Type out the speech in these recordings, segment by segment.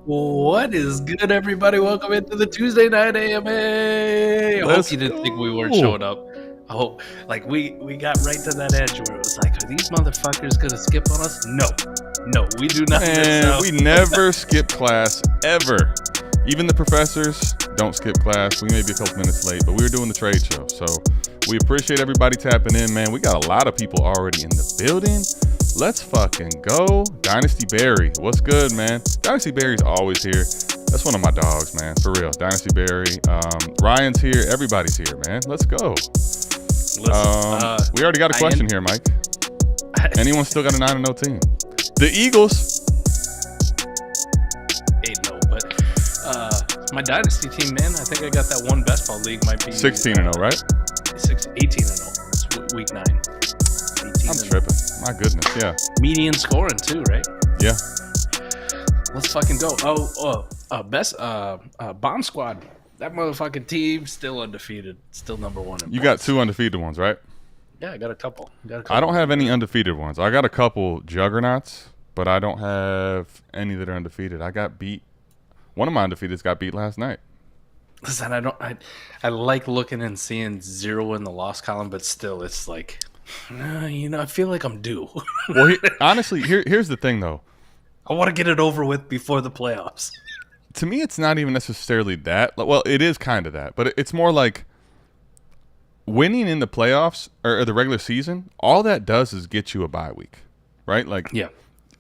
What is good, everybody? Welcome into the Tuesday night AMA. I Let's hope you didn't think we weren't go. showing up. I hope, we got right to that edge where it was like, are these motherfuckers gonna skip on us? No, we do not miss Man, out. we never skip class, ever. Even the professors don't skip class. We may be a couple minutes late, but we were doing the trade show. So we appreciate everybody tapping in, man. We got a lot of people already in the building. Let's fucking go. Dynasty Barry, what's good, man? Dynasty Barry's always here. That's one of my dogs, man, for real. Dynasty Barry. Ryan's here. Everybody's here, man. Let's go. Listen, we already got a question here, Mike. Anyone still got a 9-0 team? The Eagles. 8-0, but my Dynasty team, man, I think I got that one best ball league. Might be 16-0, right? 18-0. It's week 9. 18 I'm tripping. My goodness, yeah. Median scoring too, right? Yeah. Let's fucking go. Best bomb squad. That motherfucking team still undefeated. Still number one. You got 2 undefeated ones, right? Yeah, I got a couple. I don't have any undefeated ones. I got a couple juggernauts, but I don't have any that are undefeated. I got beat. One of my undefeateds got beat last night. Listen, I like looking and seeing 0 in the loss column, but still, it's like, I feel like I'm due. Well, honestly, here's the thing, though. I want to get it over with before the playoffs. To me, it's not even necessarily that. Well, it is kind of that, but it's more like winning in the playoffs or the regular season. All that does is get you a bye week, right? Like, yeah.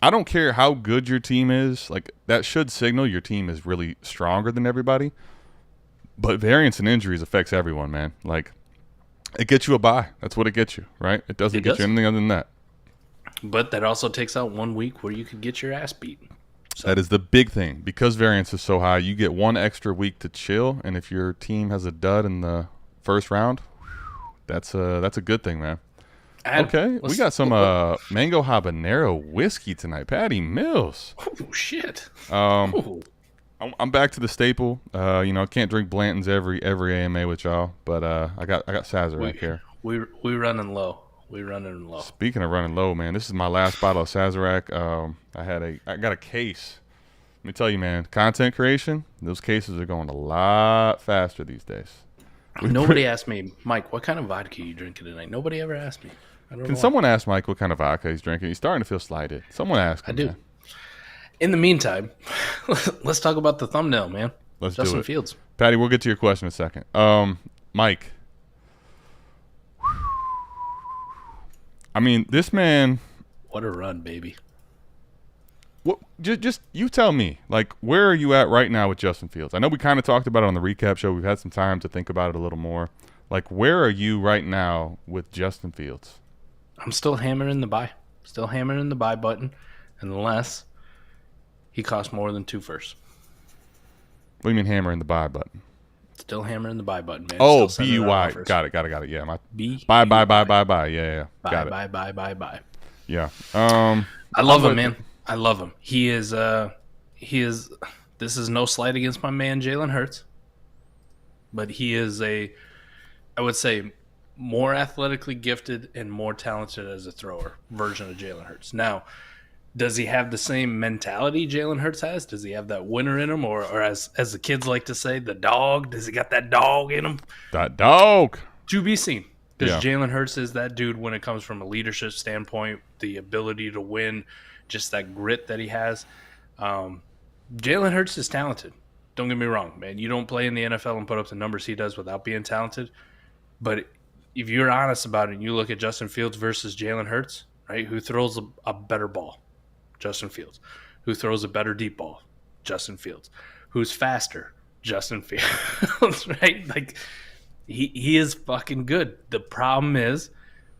I don't care how good your team is. Like, that should signal your team is really stronger than everybody. But variance and injuries affects everyone, man. Like, it gets you a bye. That's what it gets you, right? It doesn't get you anything other than that. But that also takes out 1 week where you could get your ass beat. So. That is the big thing. Because variance is so high, you get 1 extra week to chill. And if your team has a dud in the first round, that's a good thing, man. Okay, we got some mango habanero whiskey tonight. Patty Mills. Oh, shit. I'm back to the staple. I can't drink Blanton's every AMA with y'all, but I got Sazerac here. We running low. We running low. Speaking of running low, man, this is my last bottle of Sazerac. I got a case. Let me tell you, man, content creation, those cases are going a lot faster these days. Nobody asked me, Mike, what kind of vodka are you drinking tonight? Nobody ever asked me. Can someone ask Mike what kind of vodka he's drinking? He's starting to feel slighted. Someone ask him. I do. Man. In the meantime, let's talk about the thumbnail, man. Let's Justin do it. Fields. Patty, we'll get to your question in a second. Mike. I mean, this man. What a run, baby. What? Just you tell me. Like, where are you at right now with Justin Fields? I know we kind of talked about it on the recap show. We've had some time to think about it a little more. Like, where are you right now with Justin Fields? I'm still hammering the buy. Still hammering the buy button, unless he costs more than 2 firsts. What do you mean hammering the buy button? Still hammering the buy button, man. Oh, B-U-Y. Got it. Yeah, my buy. Yeah. Got it. Buy. Yeah. I love him, man. I love him. He is. This is no slight against my man Jalen Hurts, but he is I would say, more athletically gifted and more talented as a thrower version of Jalen Hurts. Now, does he have the same mentality Jalen Hurts has? Does he have that winner in him, or as the kids like to say, the dog? Does he got that dog in him? That dog. To be seen. Because Yeah. Jalen Hurts is that dude when it comes from a leadership standpoint, the ability to win, just that grit that he has. Jalen Hurts is talented. Don't get me wrong, man. You don't play in the NFL and put up the numbers he does without being talented. But if you're honest about it and you look at Justin Fields versus Jalen Hurts, right, who throws a better ball? Justin Fields. Who throws a better deep ball? Justin Fields. Who's faster? Justin Fields, right? Like, he is fucking good. The problem is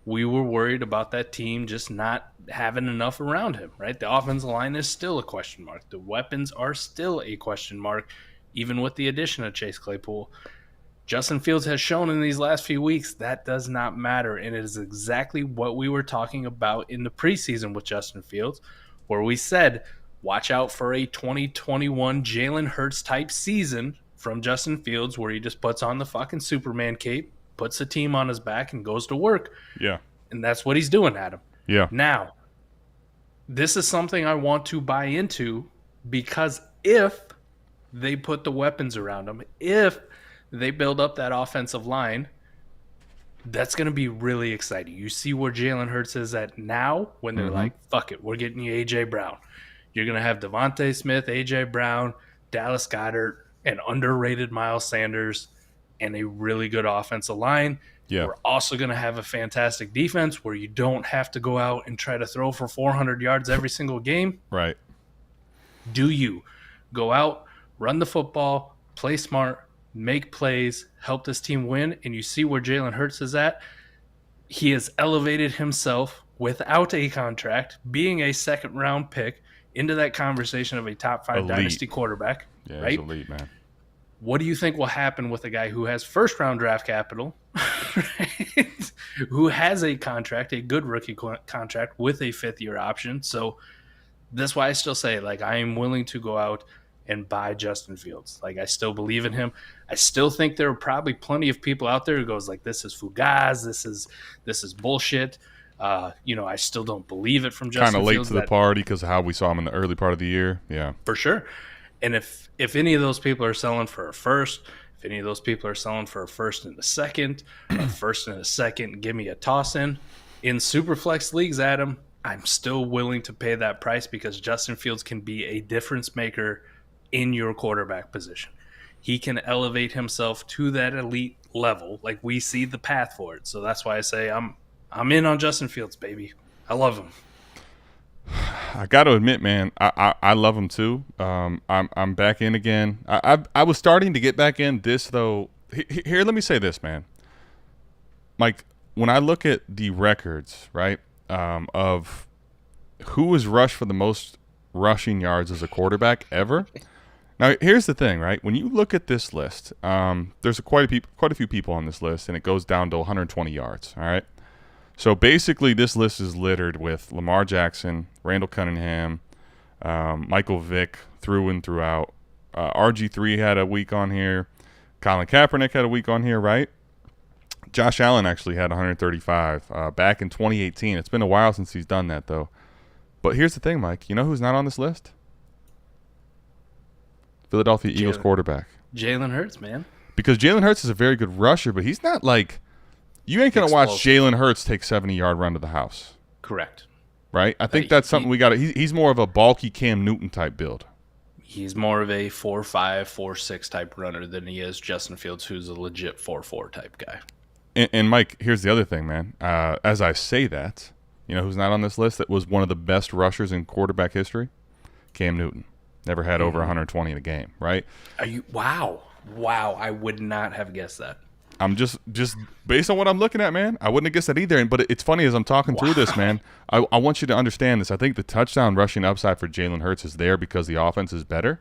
we were worried about that team just not having enough around him, right? The offensive line is still a question mark. The weapons are still a question mark, even with the addition of Chase Claypool. Justin Fields has shown in these last few weeks that does not matter, and it is exactly what we were talking about in the preseason with Justin Fields, where we said, watch out for a 2021 Jalen Hurts type season from Justin Fields where he just puts on the fucking Superman cape, puts the team on his back, and goes to work. Yeah. And that's what he's doing, Adam. Yeah. Now, this is something I want to buy into because if they put the weapons around him, if they build up that offensive line, that's going to be really exciting. You see where Jalen Hurts is at now when they're like, fuck it, we're getting you A.J. Brown. You're going to have Devontae Smith, A.J. Brown, Dallas Goedert, an underrated Miles Sanders, and a really good offensive line. Yeah. We're also going to have a fantastic defense where you don't have to go out and try to throw for 400 yards every single game. Right. Do you go out, run the football, play smart, make plays, help this team win, and you see where Jalen Hurts is at? He has elevated himself without a contract, being a second-round pick, into that conversation of a top-5 Elite. dynasty quarterback. Yeah, right? he's elite, man. What do you think will happen with a guy who has first-round draft capital, right? Who has a contract, a good rookie contract with a fifth-year option? So that's why I still say, like, I am willing to go out and buy Justin Fields. Like, I still believe in him. I still think there are probably plenty of people out there who goes like, this is fugaz, this is bullshit. I still don't believe it from Justin Fields. Kind of late to the party because of how we saw him in the early part of the year. Yeah, for sure. And if any of those people are selling for a first, if any of those people are selling for a first and a second, or a first and a second, give me a toss in Superflex leagues, Adam, I'm still willing to pay that price because Justin Fields can be a difference maker in your quarterback position. He can elevate himself to that elite level. Like, we see the path for it. So that's why I say I'm in on Justin Fields, baby. I love him. I got to admit, man, I love him too. I'm back in again. I was starting to get back in. This though, here, let me say this, man. Mike, when I look at the records, right, of who was rushed for the most rushing yards as a quarterback ever. Now, here's the thing, right? When you look at this list, there's quite a few people on this list, and it goes down to 120 yards. All right. So basically, this list is littered with Lamar Jackson, Randall Cunningham, Michael Vick through and throughout. RG3 had a week on here. Colin Kaepernick had a week on here, right? Josh Allen actually had 135 back in 2018. It's been a while since he's done that, though. But here's the thing, Mike. You know who's not on this list? Philadelphia Eagles quarterback. Jalen Hurts, man. Because Jalen Hurts is a very good rusher, but he's not like – you ain't going to watch Jalen Hurts take 70-yard run to the house. Correct. Right? I think that's something we got to – he's more of a bulky Cam Newton type build. He's more of a 4.5, 4.6 type runner than he is Justin Fields, who's a legit 4.4 type guy. And Mike, here's the other thing, man. As I say that, you know who's not on this list that was one of the best rushers in quarterback history? Cam Newton. Never had over 120 in a game, right? Are you? Wow. I would not have guessed that. I'm just based on what I'm looking at, man. I wouldn't have guessed that either. But it's funny as I'm talking through this, man. I want you to understand this. I think the touchdown rushing upside for Jalen Hurts is there because the offense is better.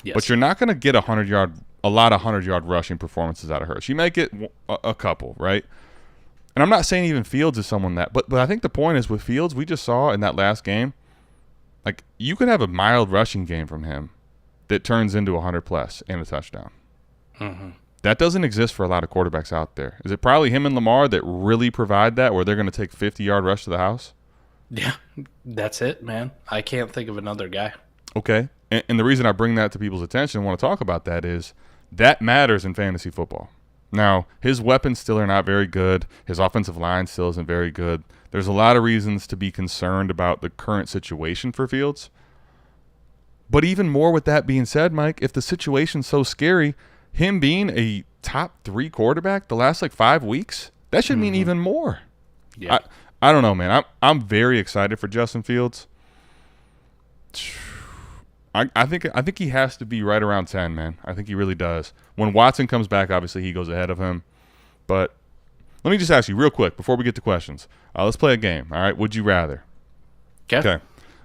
Yes. But you're not going to get a lot of 100-yard rushing performances out of Hurts. You might get a couple, right? And I'm not saying even Fields is someone that, but I think the point is with Fields, we just saw in that last game, like you could have a mild rushing game from him that turns into 100+ and a touchdown. Mm-hmm. That doesn't exist for a lot of quarterbacks out there. Is it probably him and Lamar that really provide that where they're going to take 50-yard rush to the house? Yeah, that's it, man. I can't think of another guy. Okay. And the reason I bring that to people's attention and want to talk about that is that matters in fantasy football. Now, his weapons still are not very good. His offensive line still isn't very good. There's a lot of reasons to be concerned about the current situation for Fields. But even more with that being said, Mike, if the situation's so scary, him being a top 3 quarterback the last 5 weeks, that should mean even more. Yeah. I don't know, man. I'm very excited for Justin Fields. I think he has to be right around 10, man. I think he really does. When Watson comes back, obviously he goes ahead of him. But let me just ask you real quick before we get to questions. Let's play a game, all right? Would you rather? Okay.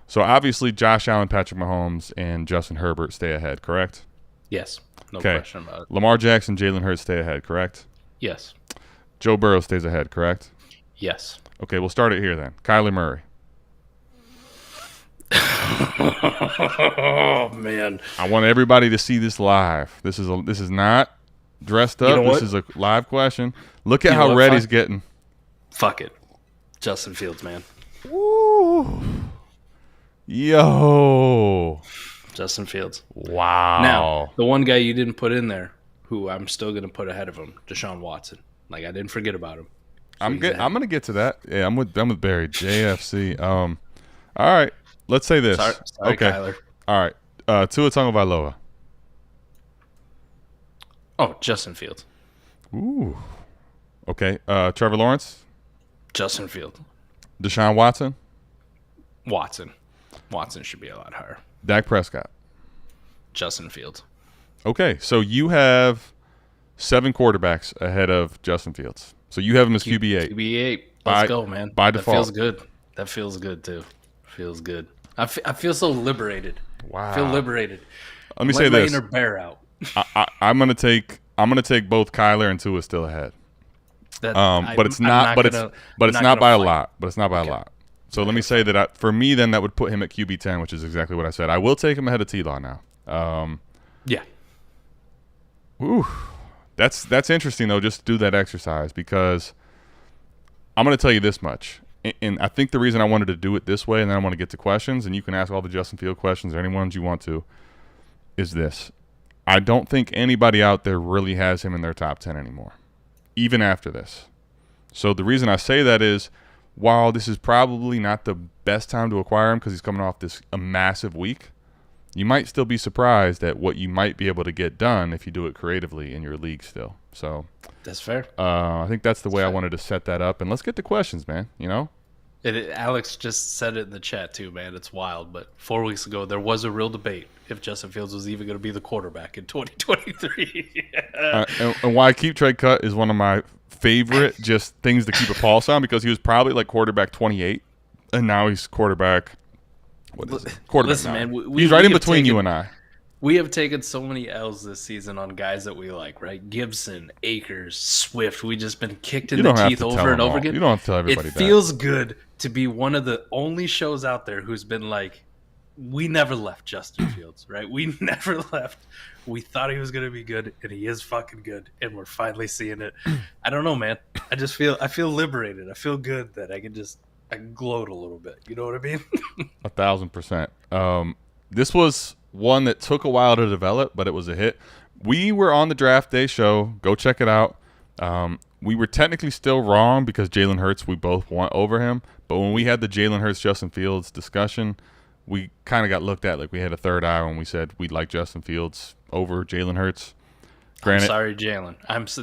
So obviously Josh Allen, Patrick Mahomes, and Justin Herbert stay ahead, correct? Yes. No question about it. Lamar Jackson, Jalen Hurts stay ahead, correct? Yes. Joe Burrow stays ahead, correct? Yes. Okay, we'll start it here then. Kyler Murray. Oh man! I want everybody to see this live. This is not dressed up. This is a live question. Look at how red he's getting. Fuck it, Justin Fields, man. Woo! Yo, Justin Fields. Wow. Now, the one guy you didn't put in there, who I'm still going to put ahead of him, Deshaun Watson. Like, I didn't forget about him. So I'm gonna get to that. Yeah, I'm with Barry. JFC. All right. Let's say this. Sorry, okay. Kyler. All right. Tua Tagovailoa. Oh, Justin Fields. Ooh. Okay. Trevor Lawrence. Justin Fields. Deshaun Watson. Watson. Watson should be a lot higher. Dak Prescott. Justin Fields. Okay, so you have 7 quarterbacks ahead of Justin Fields. So you have him as QB8. QB8. Let's go, man. By default. That feels good. That feels good, too. Feels good. I feel so liberated. Wow. I feel liberated. Let me say this. My inner bear out. I'm gonna take both Kyler and Tua still ahead. But it's not by a lot. But it's not by a lot. So let me say that for me, then that would put him at QB10, which is exactly what I said. I will take him ahead of T-Law now. Yeah. Ooh, that's interesting though. Just to do that exercise because I'm going to tell you this much, and I think the reason I wanted to do it this way, and then I want to get to questions, and you can ask all the Justin Field questions or any ones you want to, is this: I don't think anybody out there really has him in their top 10 anymore, even after this. So the reason I say that is, while this is probably not the best time to acquire him because he's coming off a massive week, you might still be surprised at what you might be able to get done if you do it creatively in your league still. So that's fair. I think that's the way I wanted to set that up. And let's get to questions, man. You know? Alex just said it in the chat too, man. It's wild. But 4 weeks ago, there was a real debate if Justin Fields was even going to be the quarterback in 2023. And why I keep Trey Cut is one of my favorite just things to keep a pulse on because he was probably like quarterback 28, and now he's quarterback. What is it? Quarterback. Listen, man, he's right in between you and I. We have taken so many L's this season on guys that we like, right? Gibson, Akers, Swift. We just been kicked in the teeth over and over again. You don't have to tell everybody that. It feels good to be one of the only shows out there who's been like, we never left Justin Fields, right? We never left. We thought he was going to be good, and he is fucking good, and we're finally seeing it. I don't know, man. I feel liberated. I feel good that I can gloat a little bit. You know what I mean? 1,000%. This was one that took a while to develop, but it was a hit. We were on the draft day show. Go check it out. We were technically still wrong because Jalen Hurts, we both want over him. But when we had the Jalen Hurts, Justin Fields discussion, we kind of got looked at like we had a third eye when we said we'd like Justin Fields over Jalen Hurts. Granted, I'm sorry, Jalen.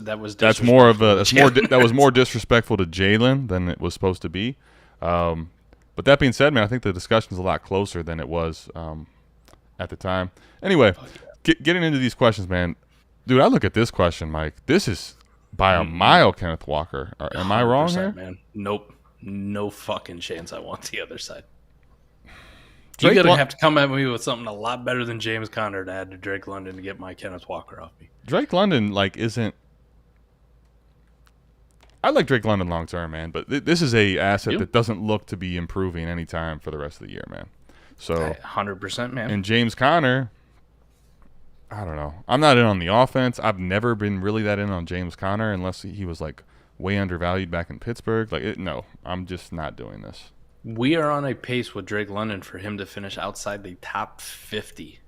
That was that was more disrespectful to Jalen than it was supposed to be. But that being said, man, I think the discussion is a lot closer than it was at the time. Anyway, getting into these questions, man. Dude, I look at this question, Mike. This is by a mile Kenneth Walker. Am I wrong here? Man. Nope. No fucking chance I want the other side. You're going to have to come at me with something a lot better than James Conner to add to Drake London to get my Kenneth Walker off me. Drake London, isn't... I like Drake London long term, man, but this is a asset that doesn't look to be improving anytime for the rest of the year, man. So 100%, man. And James Conner, I don't know. I'm not in on the offense. I've never been really that in on James Conner unless he was way undervalued back in Pittsburgh. No, I'm just not doing this. We are on a pace with Drake London for him to finish outside the top 50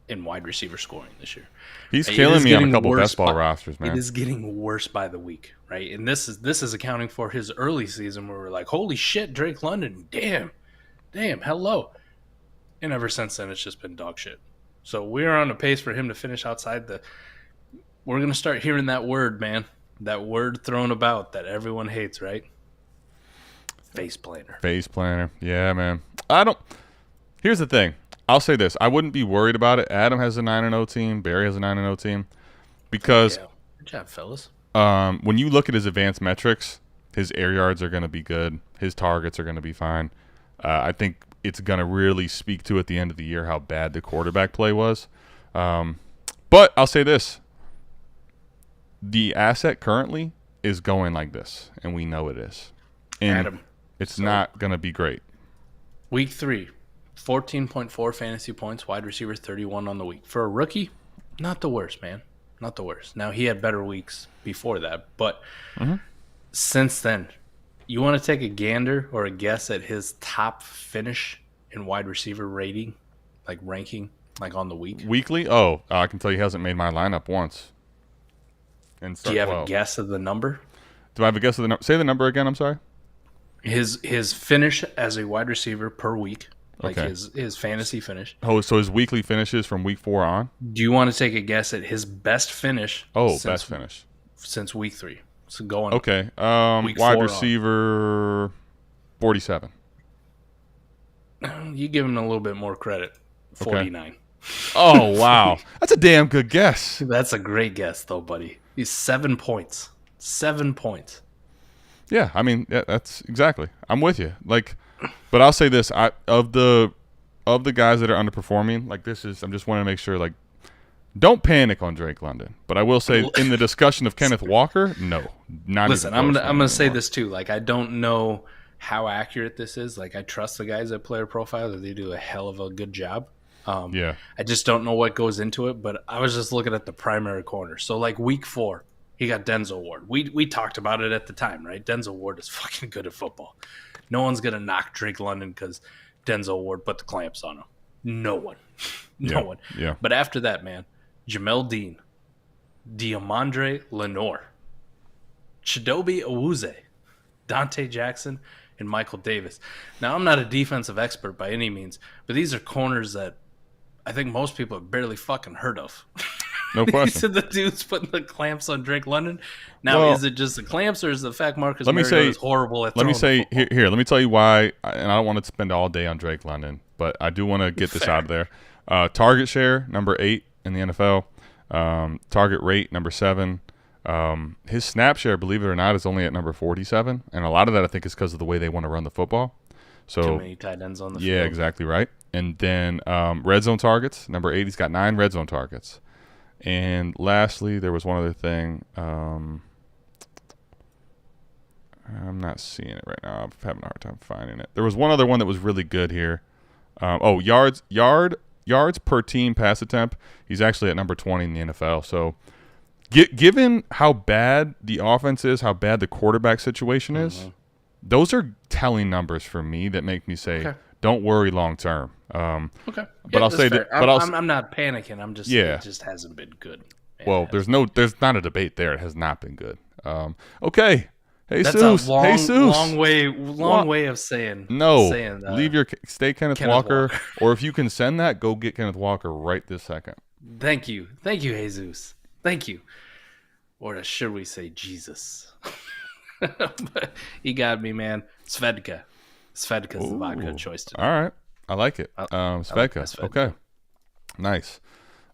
in wide receiver scoring this year. He's killing me on a couple best ball rosters, man. It is getting worse by the week, right? And this is accounting for his early season where we're like, holy shit, Drake London, damn, hello. And ever since then, it's just been dog shit. So we're on a pace for him to finish outside we're going to start hearing that word, man. That word thrown about that everyone hates, right? Face planner. Yeah, man. Here's the thing. I'll say this. I wouldn't be worried about it. Adam has a 9-0 team. Barry has a 9-0 team. Because good job, fellas. When you look at his advanced metrics, his air yards are going to be good. His targets are going to be fine. I think it's going to really speak to at the end of the year how bad the quarterback play was. But I'll say this. The asset currently is going like this, and we know it is. And Adam, it's not going to be great. Week 3, 14.4 fantasy points, wide receiver 31 on the week. For a rookie, not the worst, man. Not the worst. Now, he had better weeks before that, but since then, you want to take a gander or a guess at his top finish in wide receiver rating like ranking, like on the week? Weekly? Oh, I can tell you he hasn't made my lineup once. And Do you have 12. a guess of the number? Do I have a guess of the number? Say the number again. I'm sorry. His finish as a wide receiver per week, like Okay. his fantasy finish. Oh, so his weekly finishes from week 4 on? Do you want to take a guess at his best finish? Oh, best finish. Since week 3. So going Okay. week Wide 4 receiver 47. You give him a little bit more credit. 49. Okay. Oh, wow. That's a damn good guess. That's a great guess, though, buddy. He's 7 points. 7 points. Yeah, I mean, yeah, that's exactly. I'm with you. Like, but I'll say this: of the guys that are underperforming, like I'm just want to make sure, like, don't panic on Drake London. But I will say, in the discussion of Kenneth Walker, no, not. Listen, I'm gonna say this too. Like, I don't know how accurate this is. Like, I trust the guys at Player Profile that they do a hell of a good job. Yeah. I just don't know what goes into it. But I was just looking at the primary corner. So, like, week 4. He got Denzel Ward. We talked about it at the time, right? Denzel Ward is fucking good at football. No one's going to knock Drake London because Denzel Ward put the clamps on him. No one. No one. Yeah. But after that, man, Jamel Dean, Diamondre Lenore, Chidobe Awuzie, Dante Jackson, and Michael Davis. Now, I'm not a defensive expert by any means, but these are corners that I think most people have barely fucking heard of. No question. These are the dudes putting the clamps on Drake London. Now, is it just the clamps, or is the fact Marcus Mariota is horrible at throwing the football? Here, let me tell you why, and I don't want to spend all day on Drake London, but I do want to get this out of there. Target share, number 8 in the NFL. Target rate, number 7. His snap share, believe it or not, is only at number 47, and a lot of that I think is because of the way they want to run the football. So too many tight ends on the field. Yeah, exactly right. And then red zone targets, number 8. He's got 9 red zone targets. And lastly, there was one other thing. I'm not seeing it right now. I'm having a hard time finding it. There was one other one that was really good here. Yards per team pass attempt. He's actually at number 20 in the NFL. So, given how bad the offense is, how bad the quarterback situation is, those are telling numbers for me that make me say, don't worry long term. Okay. But I'll say that. But I'm not panicking. I'm just it just hasn't been good. Well, there's not a debate there. It has not been good. Okay. Jesus. That's a long way of saying no. Saying, stay Kenneth Walker, or if you can send that, go get Kenneth Walker right this second. Thank you, Jesus. Thank you, or should we say Jesus? But he got me, man. Svedka. Svedka's the vodka choice today. All right. I like it. Svedka. Svedka. Okay. Nice.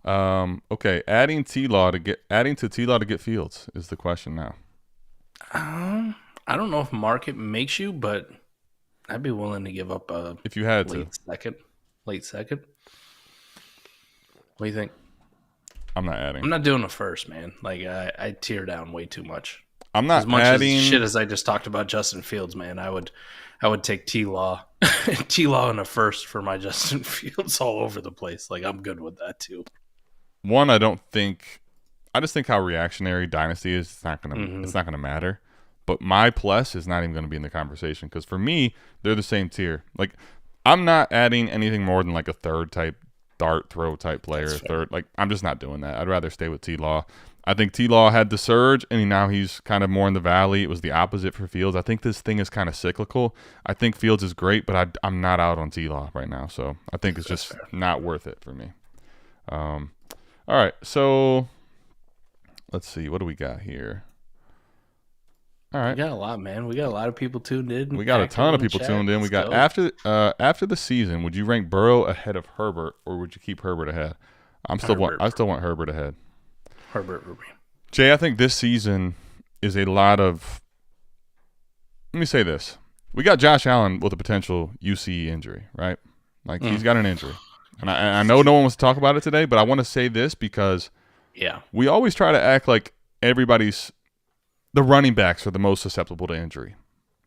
Okay. Adding to T-Law to get Fields is the question now. I don't know if market makes you, but I'd be willing to give up a if you had late second. What do you think? I'm not adding. I'm not doing a first, man. Like I tear down way too much. I'm not as much adding as shit as I just talked about Justin Fields, man. I would take T-Law in a first for my Justin Fields all over the place. Like, I'm good with that too. One, I just think how reactionary Dynasty is. It's not gonna matter. But my plus is not even going to be in the conversation because for me, they're the same tier. Like, I'm not adding anything more than like a third type dart throw type player. Third, like I'm just not doing that. I'd rather stay with T-Law. I think T-Law had the surge, and now he's kind of more in the valley. It was the opposite for Fields. I think this thing is kind of cyclical. I think Fields is great, but I'm not out on T-Law right now. So I think it's just not worth it for me. All right, so let's see. What do we got here? All right. We got a lot, man. We got a lot of people tuned in. We got a ton of people tuned in. We got after the season, would you rank Burrow ahead of Herbert, or would you keep Herbert ahead? I still want Herbert ahead. Herbert. Jay, I think this season is a lot of. Let me say this: we got Josh Allen with a potential UC injury, right? Like he's got an injury, and I know no one wants to talk about it today, but I want to say this because we always try to act like the running backs are the most susceptible to injury.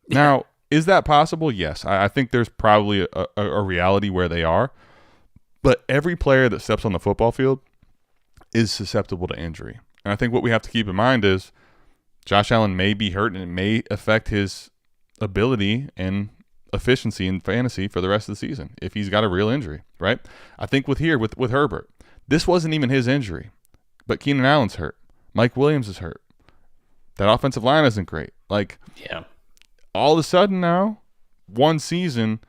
Now, is that possible? Yes, I think there's probably a reality where they are, but every player that steps on the football field is susceptible to injury. And I think what we have to keep in mind is Josh Allen may be hurt and it may affect his ability and efficiency in fantasy for the rest of the season if he's got a real injury, right? I think with Herbert, this wasn't even his injury, but Keenan Allen's hurt. Mike Williams is hurt. That offensive line isn't great. Like, yeah, all of a sudden now, one season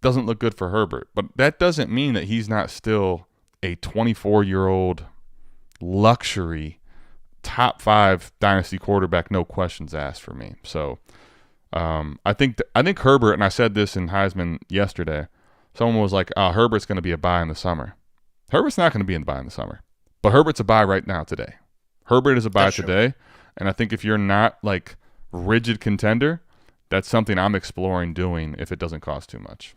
doesn't look good for Herbert. But that doesn't mean that he's not still a 24-year-old luxury top 5 dynasty quarterback, no questions asked for me. So I think Herbert, and I said this in Heisman yesterday, someone was like, oh, Herbert's going to be a buy in the summer. Herbert's not going to be in the buy in the summer. But Herbert's a buy right now today. Herbert is a buy today. And I think if you're not like rigid contender, that's something I'm exploring doing if it doesn't cost too much.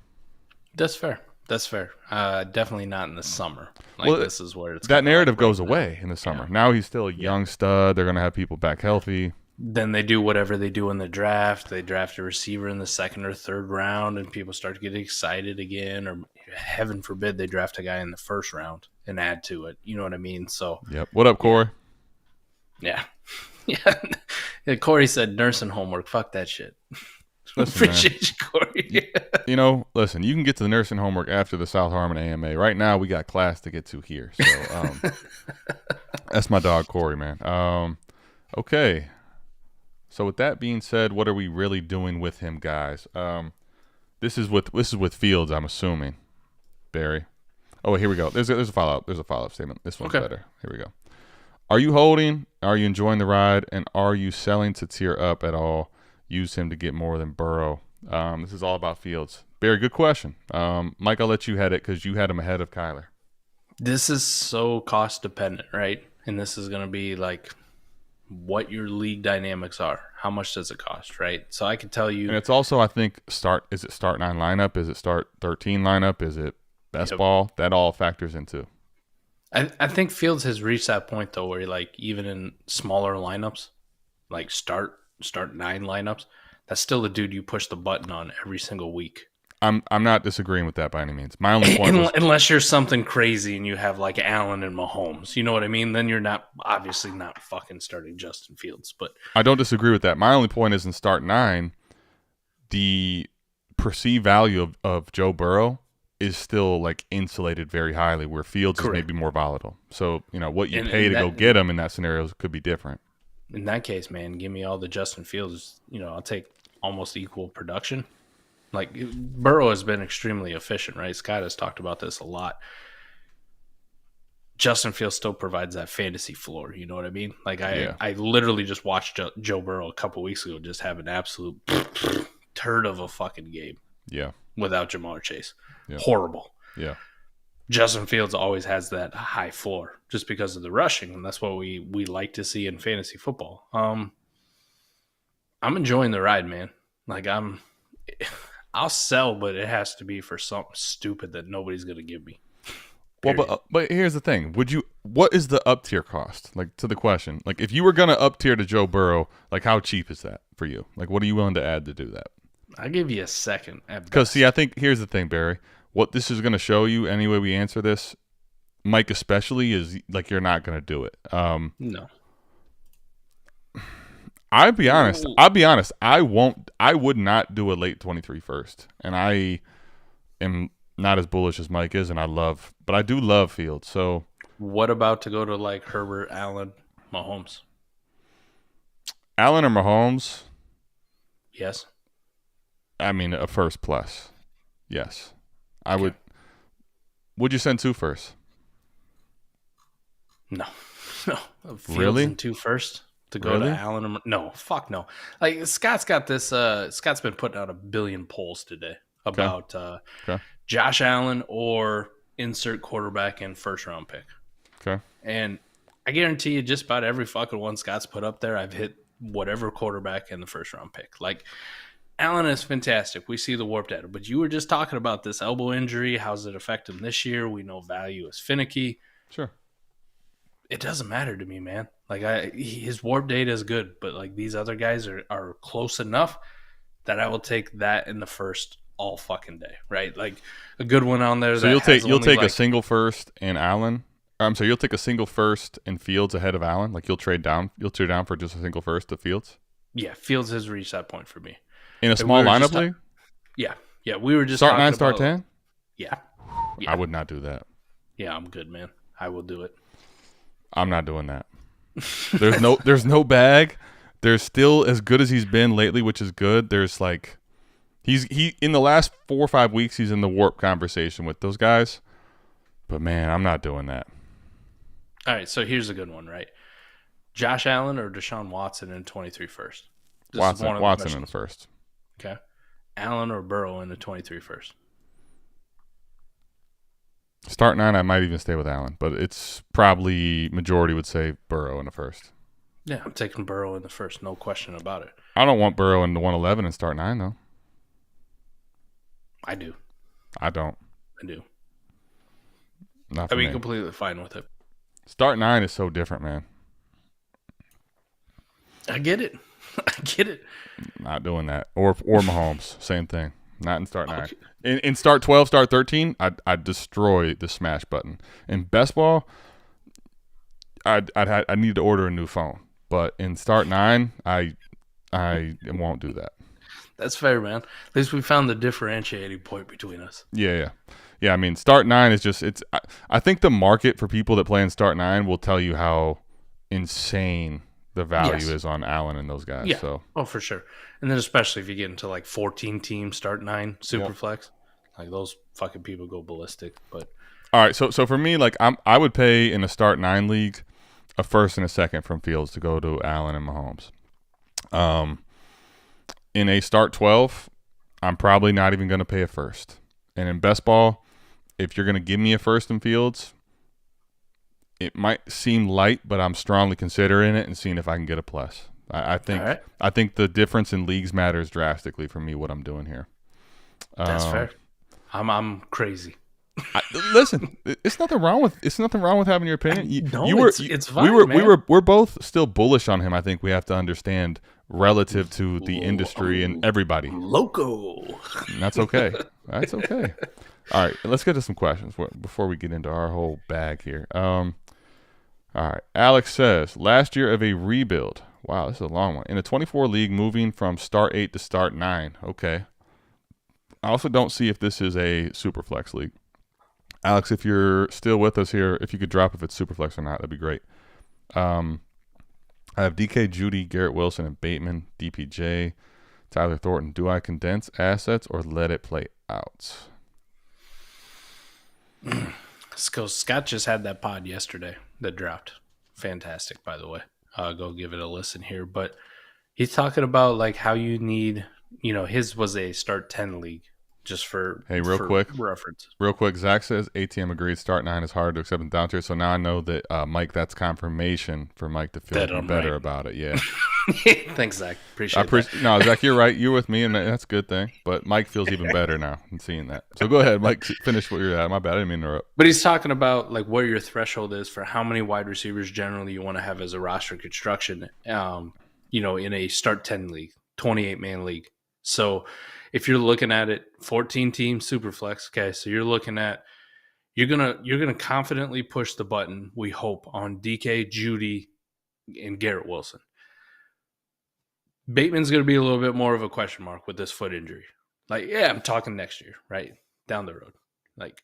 That's fair. Definitely not in the summer. Like, this is where it's that narrative goes away in the summer. Yeah. Now he's still a young stud. They're going to have people back healthy. Then they do whatever they do in the draft. They draft a receiver in the 2nd or 3rd round, and people start to get excited again. Or heaven forbid they draft a guy in the 1st round and add to it. You know what I mean? So. Yep. What up, Corey? Yeah. Yeah. Corey said nursing homework. Fuck that shit. Listen, appreciate you, Corey. Listen, you can get to the nursing homework after the South Harmon AMA. Right now, we got class to get to here. So that's my dog, Corey, man. Okay. So with that being said, what are we really doing with him, guys? This is with Fields, I'm assuming. Barry. Oh, here we go. There's a follow-up. There's a follow-up statement. This one's better. Here we go. Are you holding? Are you enjoying the ride? And are you selling to tier up at all? Use him to get more than Burrow. This is all about Fields. Barry, good question. Mike, I'll let you head it because you had him ahead of Kyler. This is so cost dependent, right? And this is going to be like what your league dynamics are. How much does it cost, right? So I can tell you. And it's also, I think, is it start 9 lineup? Is it start 13 lineup? Is it best ball? That all factors into. I think Fields has reached that point, though, where like even in smaller lineups, like start 9 lineups, that's still the dude you push the button on every single week. I'm not disagreeing with that by any means. My only point unless you're something crazy and you have like Allen and Mahomes, you know what I mean? Then you're obviously not fucking starting Justin Fields. But I don't disagree with that. My only point is in start 9, the perceived value of Joe Burrow is still like insulated very highly, where Fields is maybe more volatile. So what you pay to go get him in that scenario could be different. In that case, man, give me all the Justin Fields. I'll take almost equal production. Like, Burrow has been extremely efficient, right? Scott has talked about this a lot. Justin Fields still provides that fantasy floor. You know what I mean? Like, I literally just watched Joe Burrow a couple weeks ago just have an absolute turd of a fucking game. Yeah. Without Jamar Chase. Yeah. Horrible. Yeah. Justin Fields always has that high floor just because of the rushing, and that's what we like to see in fantasy football. I'm enjoying the ride, man. Like, I'll sell, but it has to be for something stupid that nobody's going to give me. Period. Well, but here's the thing. What is the up tier cost? Like, to the question, like, if you were going to up tier to Joe Burrow, like, how cheap is that for you? Like, what are you willing to add to do that? I'll give you a second. Because, see, I think here's the thing, Barry. What this is going to show you, any way we answer this, Mike especially, is like you're not going to do it. No. I'll be honest. I would not do a late 23 first. And I am not as bullish as Mike is, but I do love Fields. So what about to go to like Herbert, Allen, Mahomes? Allen or Mahomes? Yes. I mean, a first plus. Yes. I would. Would you send 2 first? No. Fields really? And 2 first to go to Allen. No, fuck no. Like, Scott's got this. Scott's been putting out a billion polls today about Josh Allen or insert quarterback in 1st round pick. Okay. And I guarantee you, just about every fucking one Scott's put up there, I've hit whatever quarterback in the 1st round pick. Like, Allen is fantastic. We see the warp data. But you were just talking about this elbow injury. How's it affect him this year? We know value is finicky. Sure. It doesn't matter to me, man. Like, his warp data is good, but like these other guys are close enough that I will take that in the 1st all fucking day, right? Like, a good one on there. So you'll take a single first and Allen. I'm sorry, you'll take a single first and Fields ahead of Allen. Like, you'll trade down for just a single first to Fields. Yeah, Fields has reached that point for me. In a small lineup league? Yeah. Yeah. We were just Start talking 9, start about, 10? yeah. I Yeah. would not do that. Yeah. I'm good, man. I will do it. I'm not doing that. There's no bag. There's still as good as he's been lately, which is good. There's like he in the last 4 or 5 weeks he's in the warp conversation with those guys. But man, I'm not doing that. All right. So here's a good one, right? Josh Allen or Deshaun Watson in 23 first? Watson in the first. Okay. Allen or Burrow in the 23 first? Start 9, I might even stay with Allen, but it's probably majority would say Burrow in the first. Yeah, I'm taking Burrow in the first, no question about it. I don't want Burrow in the 111 and start 9 though. I do. I don't. I do. Not for I'd be me. completely fine with it. Start 9 is so different, man. I get it. I get it. Not doing that. Or Mahomes, same thing. Not in start 9. Okay. In start 12, start 13, I'd destroy the smash button. In best ball, I need to order a new phone. But in start 9, I won't do that. That's fair, man. At least we found the differentiating point between us. Yeah. I mean, start 9 is just I think the market for people that play in start 9 will tell you how insane the value is on Allen and those guys. Yeah. So. Oh, for sure. And then especially if you get into like 14 teams, start 9, Superflex, like those fucking people go ballistic. But all right, so for me, like I would pay in a start 9 league a first and a second from Fields to go to Allen and Mahomes. In a start 12, I'm probably not even going to pay a first. And in best ball, if you're going to give me a first in Fields, it might seem light, but I'm strongly considering it and seeing if I can get a plus. I think the difference in leagues matters drastically for me. What I'm doing here. That's fair. I'm crazy. Listen, it's nothing wrong with having your opinion. It's fine, man. We're both still bullish on him. I think we have to understand relative to the industry and everybody. Loco. And that's okay. That's okay. All right, let's get to some questions before we get into our whole bag here. All right, Alex says last year of a rebuild. Wow, this is a long one. In a 24 league, moving from start 8 to start 9. Okay. I also don't see if this is a Superflex league. Alex, if you're still with us here, if you could drop if it's Superflex or not, that'd be great. I have DK, Judy, Garrett Wilson, and Bateman, DPJ, Tyler Thornton. Do I condense assets or let it play out? Scott just had that pod yesterday that dropped. Fantastic, by the way. Go give it a listen here. But he's talking about like how you need, his was a start 10 league. Just for quick reference. Real quick, Zach says ATM agreed. Start 9 is hard to accept in Downtier. So now I know that Mike, that's confirmation for Mike to feel better about it. Yeah. Thanks, Zach. Appreciate that. No, Zach, you're right. You're with me, and that's a good thing. But Mike feels even better now in seeing that. So go ahead, Mike. Finish what you're at. My bad. I didn't mean to interrupt. But he's talking about like where your threshold is for how many wide receivers generally you want to have as a roster construction. In a start 10 league, 28-man league. So if you're looking at it, 14 team Superflex, okay, so you're looking at you're gonna confidently push the button, we hope, on DK, Judy, and Garrett Wilson. Bateman's gonna be a little bit more of a question mark with this foot injury. Like, yeah, I'm talking next year, right? Down the road. Like,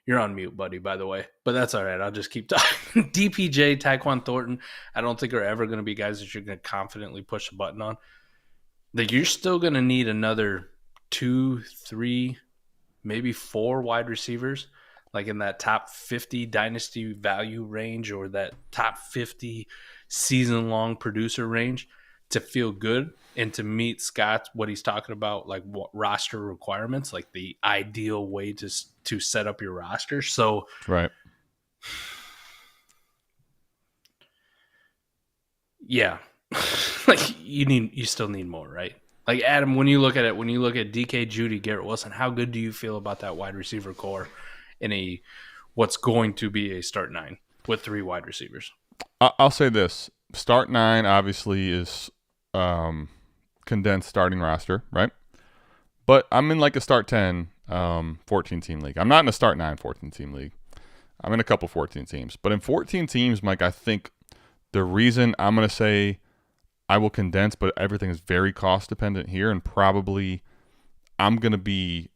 you're on mute, buddy, by the way. But that's all right. I'll just keep talking. DPJ, Tyquan Thornton, I don't think are ever gonna be guys that you're gonna confidently push the button on. Like, you're still gonna need another 2, 3, maybe 4 wide receivers, like in that top 50 dynasty value range or that top 50 season-long producer range to feel good and to meet Scott, what he's talking about, like what roster requirements, like the ideal way to set up your roster. So, right. Yeah. Like you still need more, right? Like, Adam, when you look at DK, Judy, Garrett Wilson, how good do you feel about that wide receiver core in what's going to be a start 9 with 3 wide receivers? I'll say this. Start 9 obviously is condensed starting roster, right? But I'm in like a start 10 14-team league. I'm not in a start 9 14-team league. I'm in a couple 14 teams. But in 14 teams, Mike, I think the reason I'm going to say I will condense, but everything is very cost dependent here, and probably I'm going to be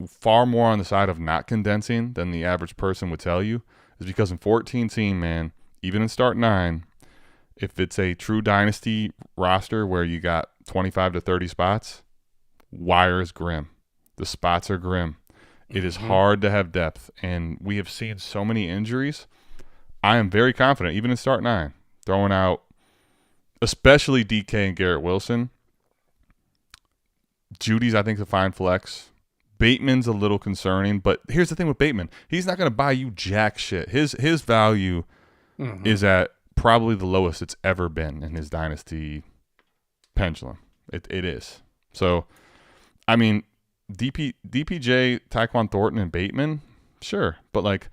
far more on the side of not condensing than the average person would tell you, is because in 14 team, man, even in start 9, if it's a true dynasty roster where you got 25 to 30 spots, wire is grim. The spots are grim. It is hard to have depth, and we have seen so many injuries. I am very confident, even in start 9, throwing out especially DK and Garrett Wilson. Judy's, I think, a fine flex. Bateman's a little concerning, but here's the thing with Bateman. He's not going to buy you jack shit. His value is at probably the lowest it's ever been in his dynasty pendulum. It is. So, I mean, DPJ, Tyquan Thornton, and Bateman, sure. But, like,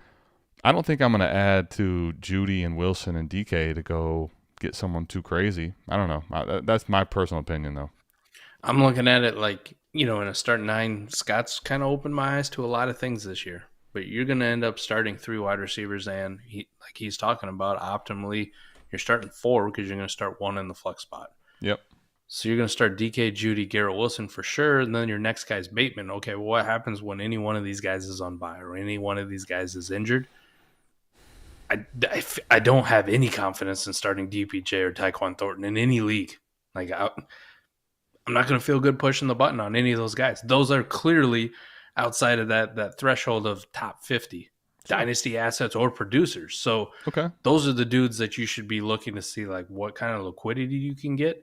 I don't think I'm going to add to Judy and Wilson and DK to go get someone too crazy. I don't know. That's my personal opinion, though. I'm looking at it like, in a start 9, Scott's kind of opened my eyes to a lot of things this year. But you're going to end up starting 3 wide receivers, and like he's talking about, optimally, you're starting 4 because you're going to start 1 in the flex spot. Yep. So you're going to start DK, Judy, Garrett Wilson for sure, and then your next guy's Bateman. Okay, well, what happens when any one of these guys is on bye or any one of these guys is injured? I don't have any confidence in starting DPJ or Tyquan Thornton in any league. Like, I'm not going to feel good pushing the button on any of those guys. Those are clearly outside of that threshold of top 50 dynasty assets or producers. So those are the dudes that you should be looking to see, like, what kind of liquidity you can get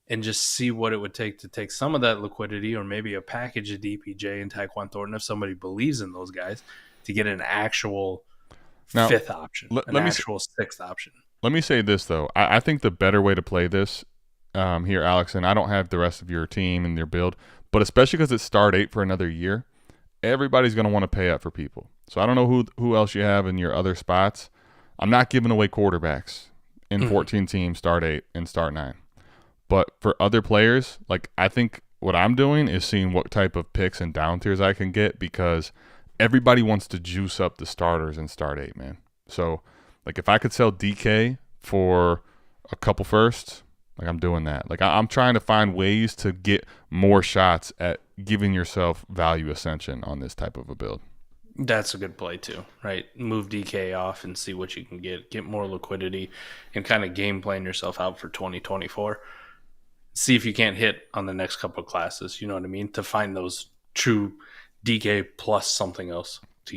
and just see what it would take to take some of that liquidity or maybe a package of DPJ and Tyquan Thornton if somebody believes in those guys to get an actual fifth option, actual sixth option. Let me say this, though. I think the better way to play this here, Alex, and I don't have the rest of your team and your build, but especially because it's start 8 for another year, everybody's going to want to pay up for people. So I don't know who else you have in your other spots. I'm not giving away quarterbacks in 14 teams, start 8 and start 9. But for other players, like, I think what I'm doing is seeing what type of picks and down tiers I can get, because everybody wants to juice up the starters in start 8, man. So, like, if I could sell DK for a couple firsts, like, I'm doing that. Like, I'm trying to find ways to get more shots at giving yourself value ascension on this type of a build. That's a good play too, right? Move DK off and see what you can get more liquidity, and kind of game plan yourself out for 2024. See if you can't hit on the next couple of classes, you know what I mean? To find those true DK plus something else to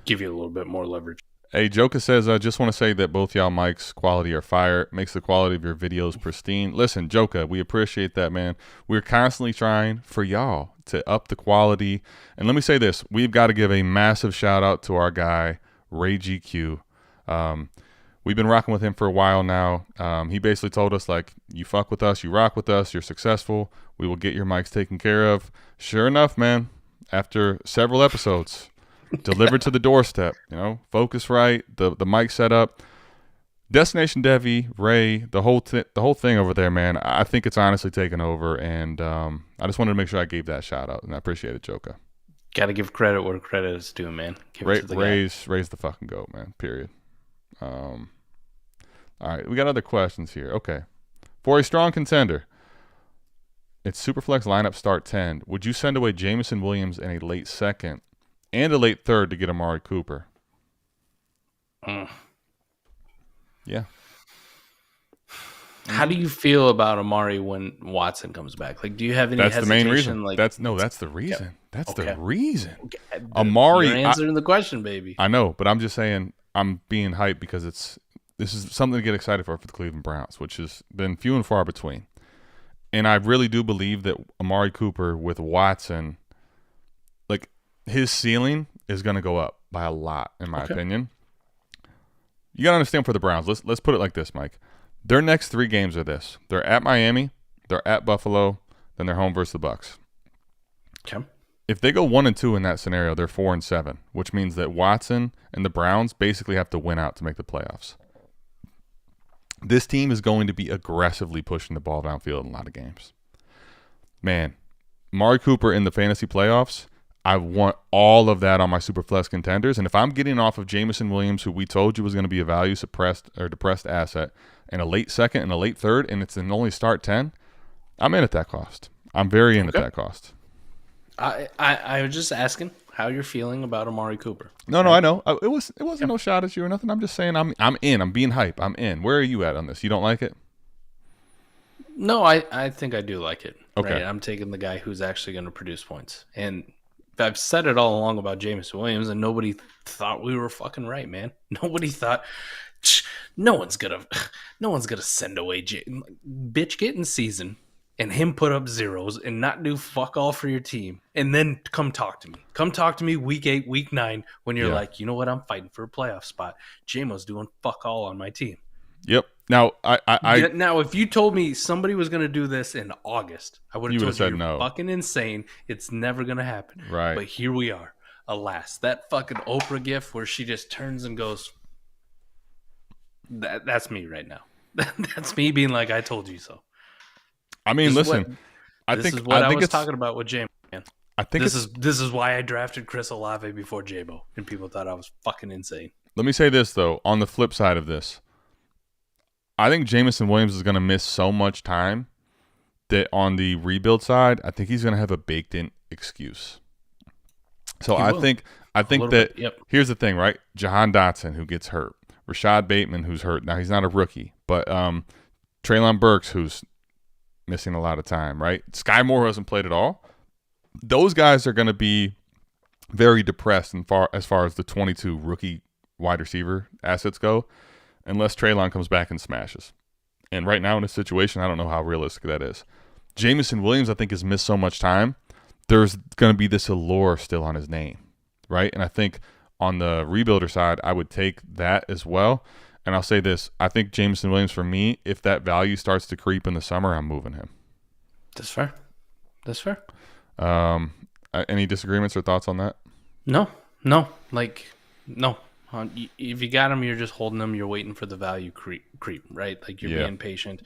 give you a little bit more leverage. Hey, Joka says, I just want to say that both y'all mics' quality are fire. Makes the quality of your videos pristine. Listen, Joka, we appreciate that, man. We're constantly trying for y'all to up the quality. And let me say this. We've got to give a massive shout out to our guy, Ray GQ. We've been rocking with him for a while now. He basically told us, like, you fuck with us, you rock with us, you're successful, we will get your mics taken care of. Sure enough, man, after several episodes, delivered to the doorstep, focus right, the mic set up, Destination Devi, Ray, the whole thing over there, man. I think it's honestly taken over, and I just wanted to make sure I gave that shout out, and I appreciate it, Joka. Got to give credit where credit is due, man. Ray's the fucking goat, man. Period. All right, we got other questions here. Okay, for a strong contender, it's Superflex lineup start 10. Would you send away Jameson Williams in a late second and a late third to get Amari Cooper? Yeah. How do you feel about Amari when Watson comes back? Like, do you have any hesitation? That's the main reason. Like, that's the reason. Yeah. That's the reason. Okay. Amari, you're answering the question, baby. I know, but I'm just saying I'm being hyped because this is something to get excited for the Cleveland Browns, which has been few and far between. And I really do believe that Amari Cooper with Watson, like, his ceiling is going to go up by a lot, in my opinion. You got to understand for the Browns. Let's put it like this, Mike. Their next 3 games are this. They're at Miami, they're at Buffalo, then they're home versus the Bucs. Okay. If they go 1-2 in that scenario, they're 4-7, which means that Watson and the Browns basically have to win out to make the playoffs. This team is going to be aggressively pushing the ball downfield in a lot of games. Man, Amari Cooper in the fantasy playoffs, I want all of that on my Superflex contenders. And if I'm getting off of Jameson Williams, who we told you was going to be a value suppressed or depressed asset, and a late second and a late third, and it's an only start 10, I'm in at that cost. I'm very in at that cost. I was just asking how you're feeling about Amari Cooper. No, Right? I know. It wasn't no shot at you or nothing. I'm just saying I'm in. I'm being hype. I'm in. Where are you at on this? You don't like it? No, I think I do like it. Okay. Right? I'm taking the guy who's actually going to produce points. And I've said it all along about Jameson Williams, and nobody thought we were fucking right, man. Nobody thought no one's gonna send away bitch get in season and him put up zeros and not do fuck all for your team, and then come talk to me. Come talk to me week 8, week 9 when you're like, you know what, I'm fighting for a playoff spot. JMO's doing fuck all on my team. Yep. Now Now if you told me somebody was going to do this in August, I would have told you you're no. fucking insane. It's never going to happen. Right. But here we are. Alas, that fucking Oprah gif where she just turns and goes, that's me right now. That's me being like, I told you so. I mean, listen, this is what I was talking about with J-Mo, man. I think this is why I drafted Chris Olave before J-Mo, and people thought I was fucking insane. Let me say this, though, on the flip side of this. I think Jameson Williams is going to miss so much time that on the rebuild side, I think he's going to have a baked-in excuse. So I think that here's the thing, right? Jahan Dotson, who gets hurt. Rashad Bateman, who's hurt. Now, he's not a rookie, but Treylon Burks, who's missing a lot of time, right? Sky Moore hasn't played at all. Those guys are going to be very depressed as far as the 22 rookie wide receiver assets go, unless Treylon comes back and smashes. And right now in this situation, I don't know how realistic that is. Jameson Williams, I think, has missed so much time. There's going to be this allure still on his name, right? And I think on the rebuilder side, I would take that as well. And I'll say this. I think Jameson Williams, for me, if that value starts to creep in the summer, I'm moving him. That's fair. That's fair. Any disagreements or thoughts on that? No. No. If you got him, you're just holding him. You're waiting for the value creep, right? Like you're being patient.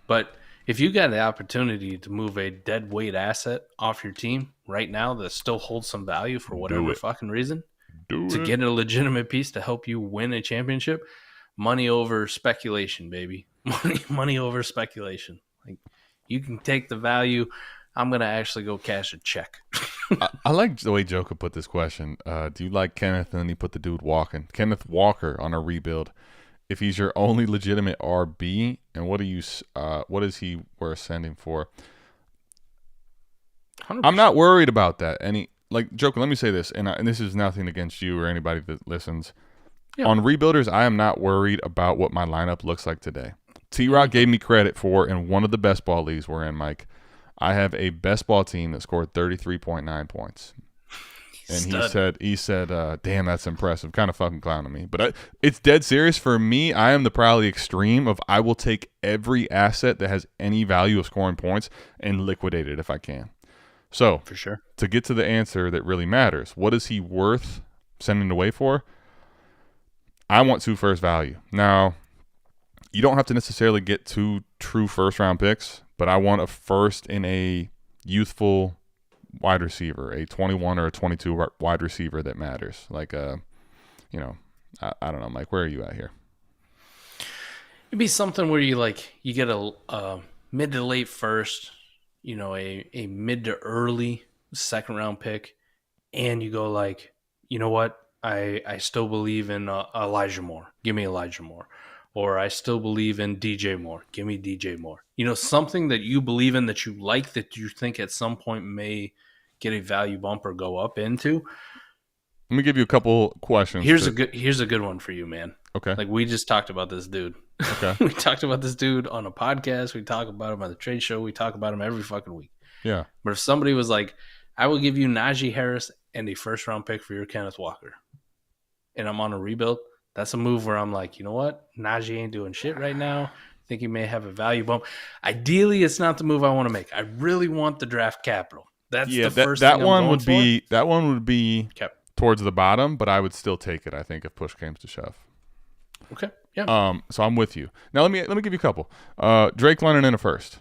But if you got the opportunity to move a dead weight asset off your team right now that still holds some value for whatever fucking reason, get a legitimate piece to help you win a championship, money over speculation, baby. Money over speculation. Like you can take the value. I'm going to actually go cash a check. I like the way Joe could put this question. Do you like Kenneth? And then he put the dude walking. Kenneth Walker on a rebuild. If he's your only legitimate RB, and what is he worth sending for? 100%. I'm not worried about that. Joker, let me say this, and this is nothing against you or anybody that listens. Yeah. On rebuilders, I am not worried about what my lineup looks like today. T-Rock gave me credit for in one of the best ball leagues we're in, Mike. I have a best ball team that scored 33.9 points. And he said, damn, that's impressive. Kind of fucking clowning me. But it's dead serious. For me, I am the probably extreme of I will take every asset that has any value of scoring points and liquidate it if I can. So, for sure, to get to the answer that really matters, what is he worth sending away for? I want 2 first value. Now, you don't have to necessarily get 2 true first-round picks, but I want a first in a youthful wide receiver, a 21 or a 22 wide receiver that matters. Like, I don't know, Mike, where are you at here? It'd be something where you get a mid to late first, a mid to early second-round pick, and you go like, you know what? I still believe in Elijah Moore. Give me Elijah Moore. Or I still believe in DJ Moore. Give me DJ Moore. Something that you believe in, that you like, that you think at some point may get a value bump or go up into. Let me give you a couple questions. Here's a good one for you, man. Okay. Like we just talked about this dude. Okay. We talked about this dude on a podcast. We talk about him on the trade show. We talk about him every fucking week. Yeah. But if somebody was like, I will give you Najee Harris and a first round pick for your Kenneth Walker, and I'm on a rebuild, that's a move where I'm like, you know what? Najee ain't doing shit right now. I think he may have a value bump. Ideally, it's not the move I want to make. I really want the draft capital. That's the first thing I'm going for. That one would be towards the bottom, but I would still take it, I think, if push came to shove. Okay. Yeah. So I'm with you. Now let me give you a couple. Drake London in a first.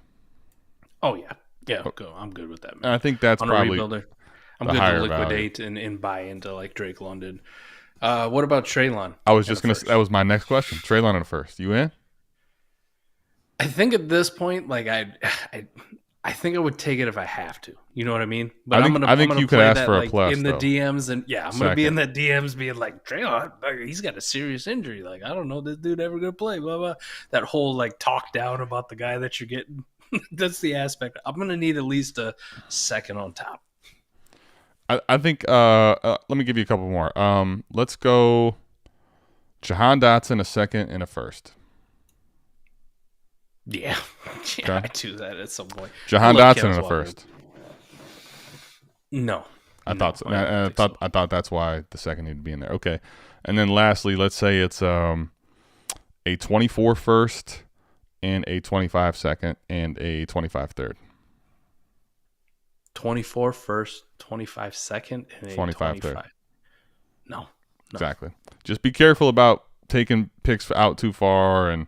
Oh yeah. Yeah. I'm good with that, man. And I think that's probably a rebuilder. I'm good to liquidate and buy into like Drake London. What about Treylon? I was just that was my next question. Treylon in a first. You in? I think at this point, like I think I would take it if I have to. You know what I mean? But I I'm think gonna I I'm think gonna you could play ask that for a like plus in the though. DMs, and yeah, I'm gonna be in Second. the DMs being like, Draymond, he's got a serious injury. Like, I don't know this dude ever gonna play. Blah blah. That whole like talk down about the guy that you're getting. That's the aspect. I'm gonna need at least a second on top. I think let me give you a couple more. Let's go Jahan Dotson a second and a first. Yeah, yeah, Okay. I do that at some point. I Jahan love Dotson Kem's in a Walker. first. No, I no, thought so. I don't I think so. thought that's why the second needed to be in there. Okay. And then lastly, let's say it's a 24 first and a 25 second and a 25 third. 24 first, 25 second, and a 25 third. 25. No. Exactly. Just be careful about taking picks out too far and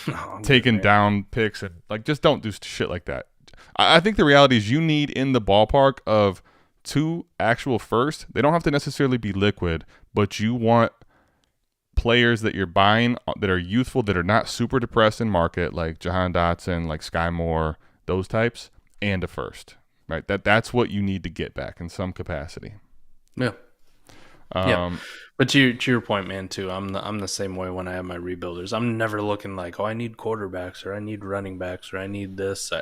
No, I'm taking good, man. down picks and like just don't do shit like that. I think the reality is you need in the ballpark of 2 actual first. They don't have to necessarily be liquid, but you want players that you're buying that are youthful, that are not super depressed in market, like Jahan Dotson, like Sky Moore, those types, and a first. Right? That's what you need to get back in some capacity. Yeah. Yeah, but to your point, man, too. I'm the same way when I have my rebuilders. I'm never looking like, oh, I need quarterbacks or I need running backs or I need this.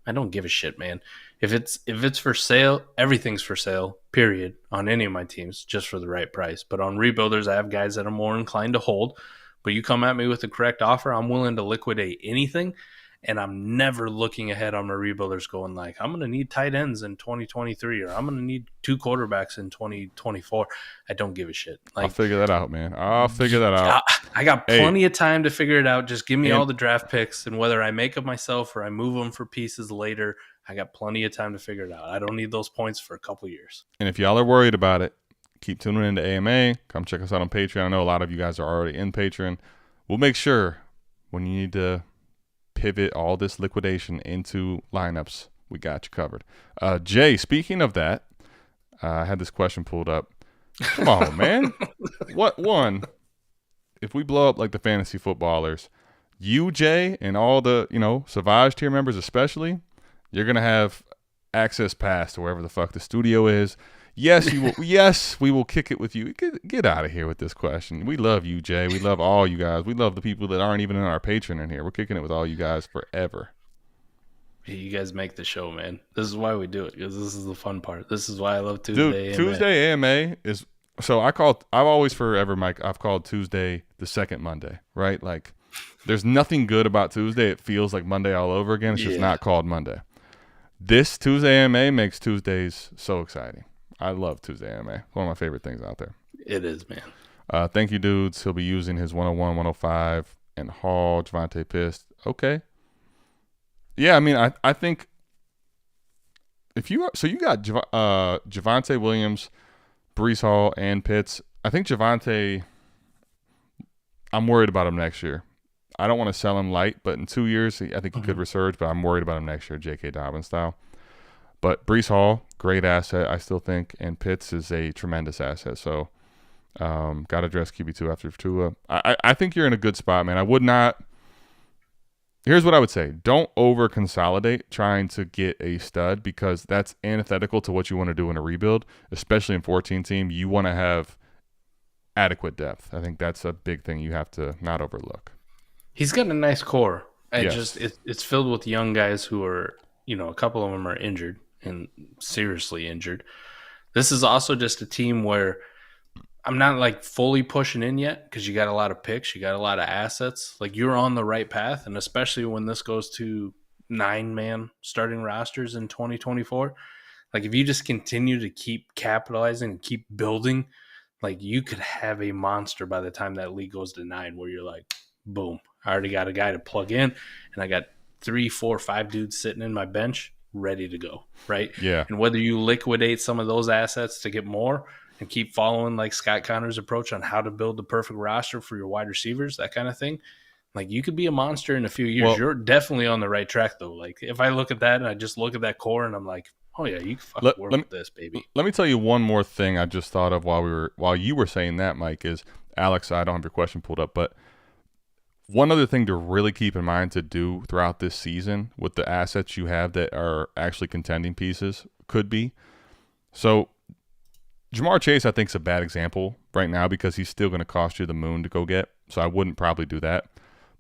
I don't give a shit, man. If it's for sale, everything's for sale. Period. On any of my teams, just for the right price. But on rebuilders, I have guys that are more inclined to hold. But you come at me with the correct offer, I'm willing to liquidate anything. And I'm never looking ahead on my rebuilders going like, I'm going to need tight ends in 2023 or I'm going to need 2 quarterbacks in 2024. I don't give a shit. I'll Like, figure that out, man. I'll figure that out. I got plenty of time to figure it out. Just give me And- all the draft picks, and whether I make them myself or I move them for pieces later, I got plenty of time to figure it out. I don't need those points for a couple years. And if y'all are worried about it, keep tuning into AMA. Come check us out on Patreon. I know a lot of you guys are already in Patreon. We'll make sure when you need to pivot all this liquidation into lineups, we got you covered. Jay, speaking of that, I had this question pulled up. Come on, man. What one? If we blow up like the fantasy footballers, you, Jay, and all the, Savage tier members especially, you're going to have access pass to wherever the fuck the studio is. Yes, you will. Yes, we will kick it with you. Get out of here with this question. We love you, Jay. We love all you guys. We love the people that aren't even in our Patreon in here. We're kicking it with all you guys forever. You guys make the show, man. This is why we do it, because this is the fun part. This is why I love Tuesday. Dude, Tuesday AMA is so I've always forever, Mike. I've called Tuesday the second Monday, right? Like, there's nothing good about Tuesday. It feels like Monday all over again. It's just not called Monday. This Tuesday AMA makes Tuesdays so exciting. I love Tuesday AMA. One of my favorite things out there. It is, man. Thank you, dudes. He'll be using his 101, 105, and Hall, Javante Pist. Okay. Yeah, I mean, I think if you got Javante Williams, Brees Hall, and Pitts. I think Javante, I'm worried about him next year. I don't want to sell him light, but in 2 years, I think he could resurge, but I'm worried about him next year, J.K. Dobbins style. But Brees Hall, great asset, I still think, and Pitts is a tremendous asset. So, got to address QB2 after Tua. I think you're in a good spot, man. I would not. Here's what I would say. Don't over-consolidate trying to get a stud, because that's antithetical to what you want to do in a rebuild, especially in 14-team. You want to have adequate depth. I think that's a big thing you have to not overlook. He's got a nice core. Yes. It's filled with young guys who are, a couple of them are injured and seriously injured. This is also just a team where I'm not like fully pushing in yet, because you got a lot of picks, you got a lot of assets. Like, you're on the right path, and especially when this goes to 9-man starting rosters in 2024. Like, if you just continue to keep capitalizing and keep building, like, you could have a monster by the time that league goes to 9, where you're like, boom, I already got a guy to plug in, and I got 3, 4, 5 dudes sitting in my bench ready to go, right? Yeah. And whether you liquidate some of those assets to get more and keep following like Scott Connor's approach on how to build the perfect roster for your wide receivers, that kind of thing, like, you could be a monster in a few years. Well, you're definitely on the right track, though. Like, if I look at that and I just look at that core and I'm like, oh yeah, you can fucking work with this, baby. Let me tell you one more thing I just thought of while you were saying that, Mike, is Alex, I don't have your question pulled up, but One other thing to really keep in mind to do throughout this season with the assets you have that are actually contending pieces could be. So Jamar Chase, I think, is a bad example right now because he's still going to cost you the moon to go get. So I wouldn't probably do that.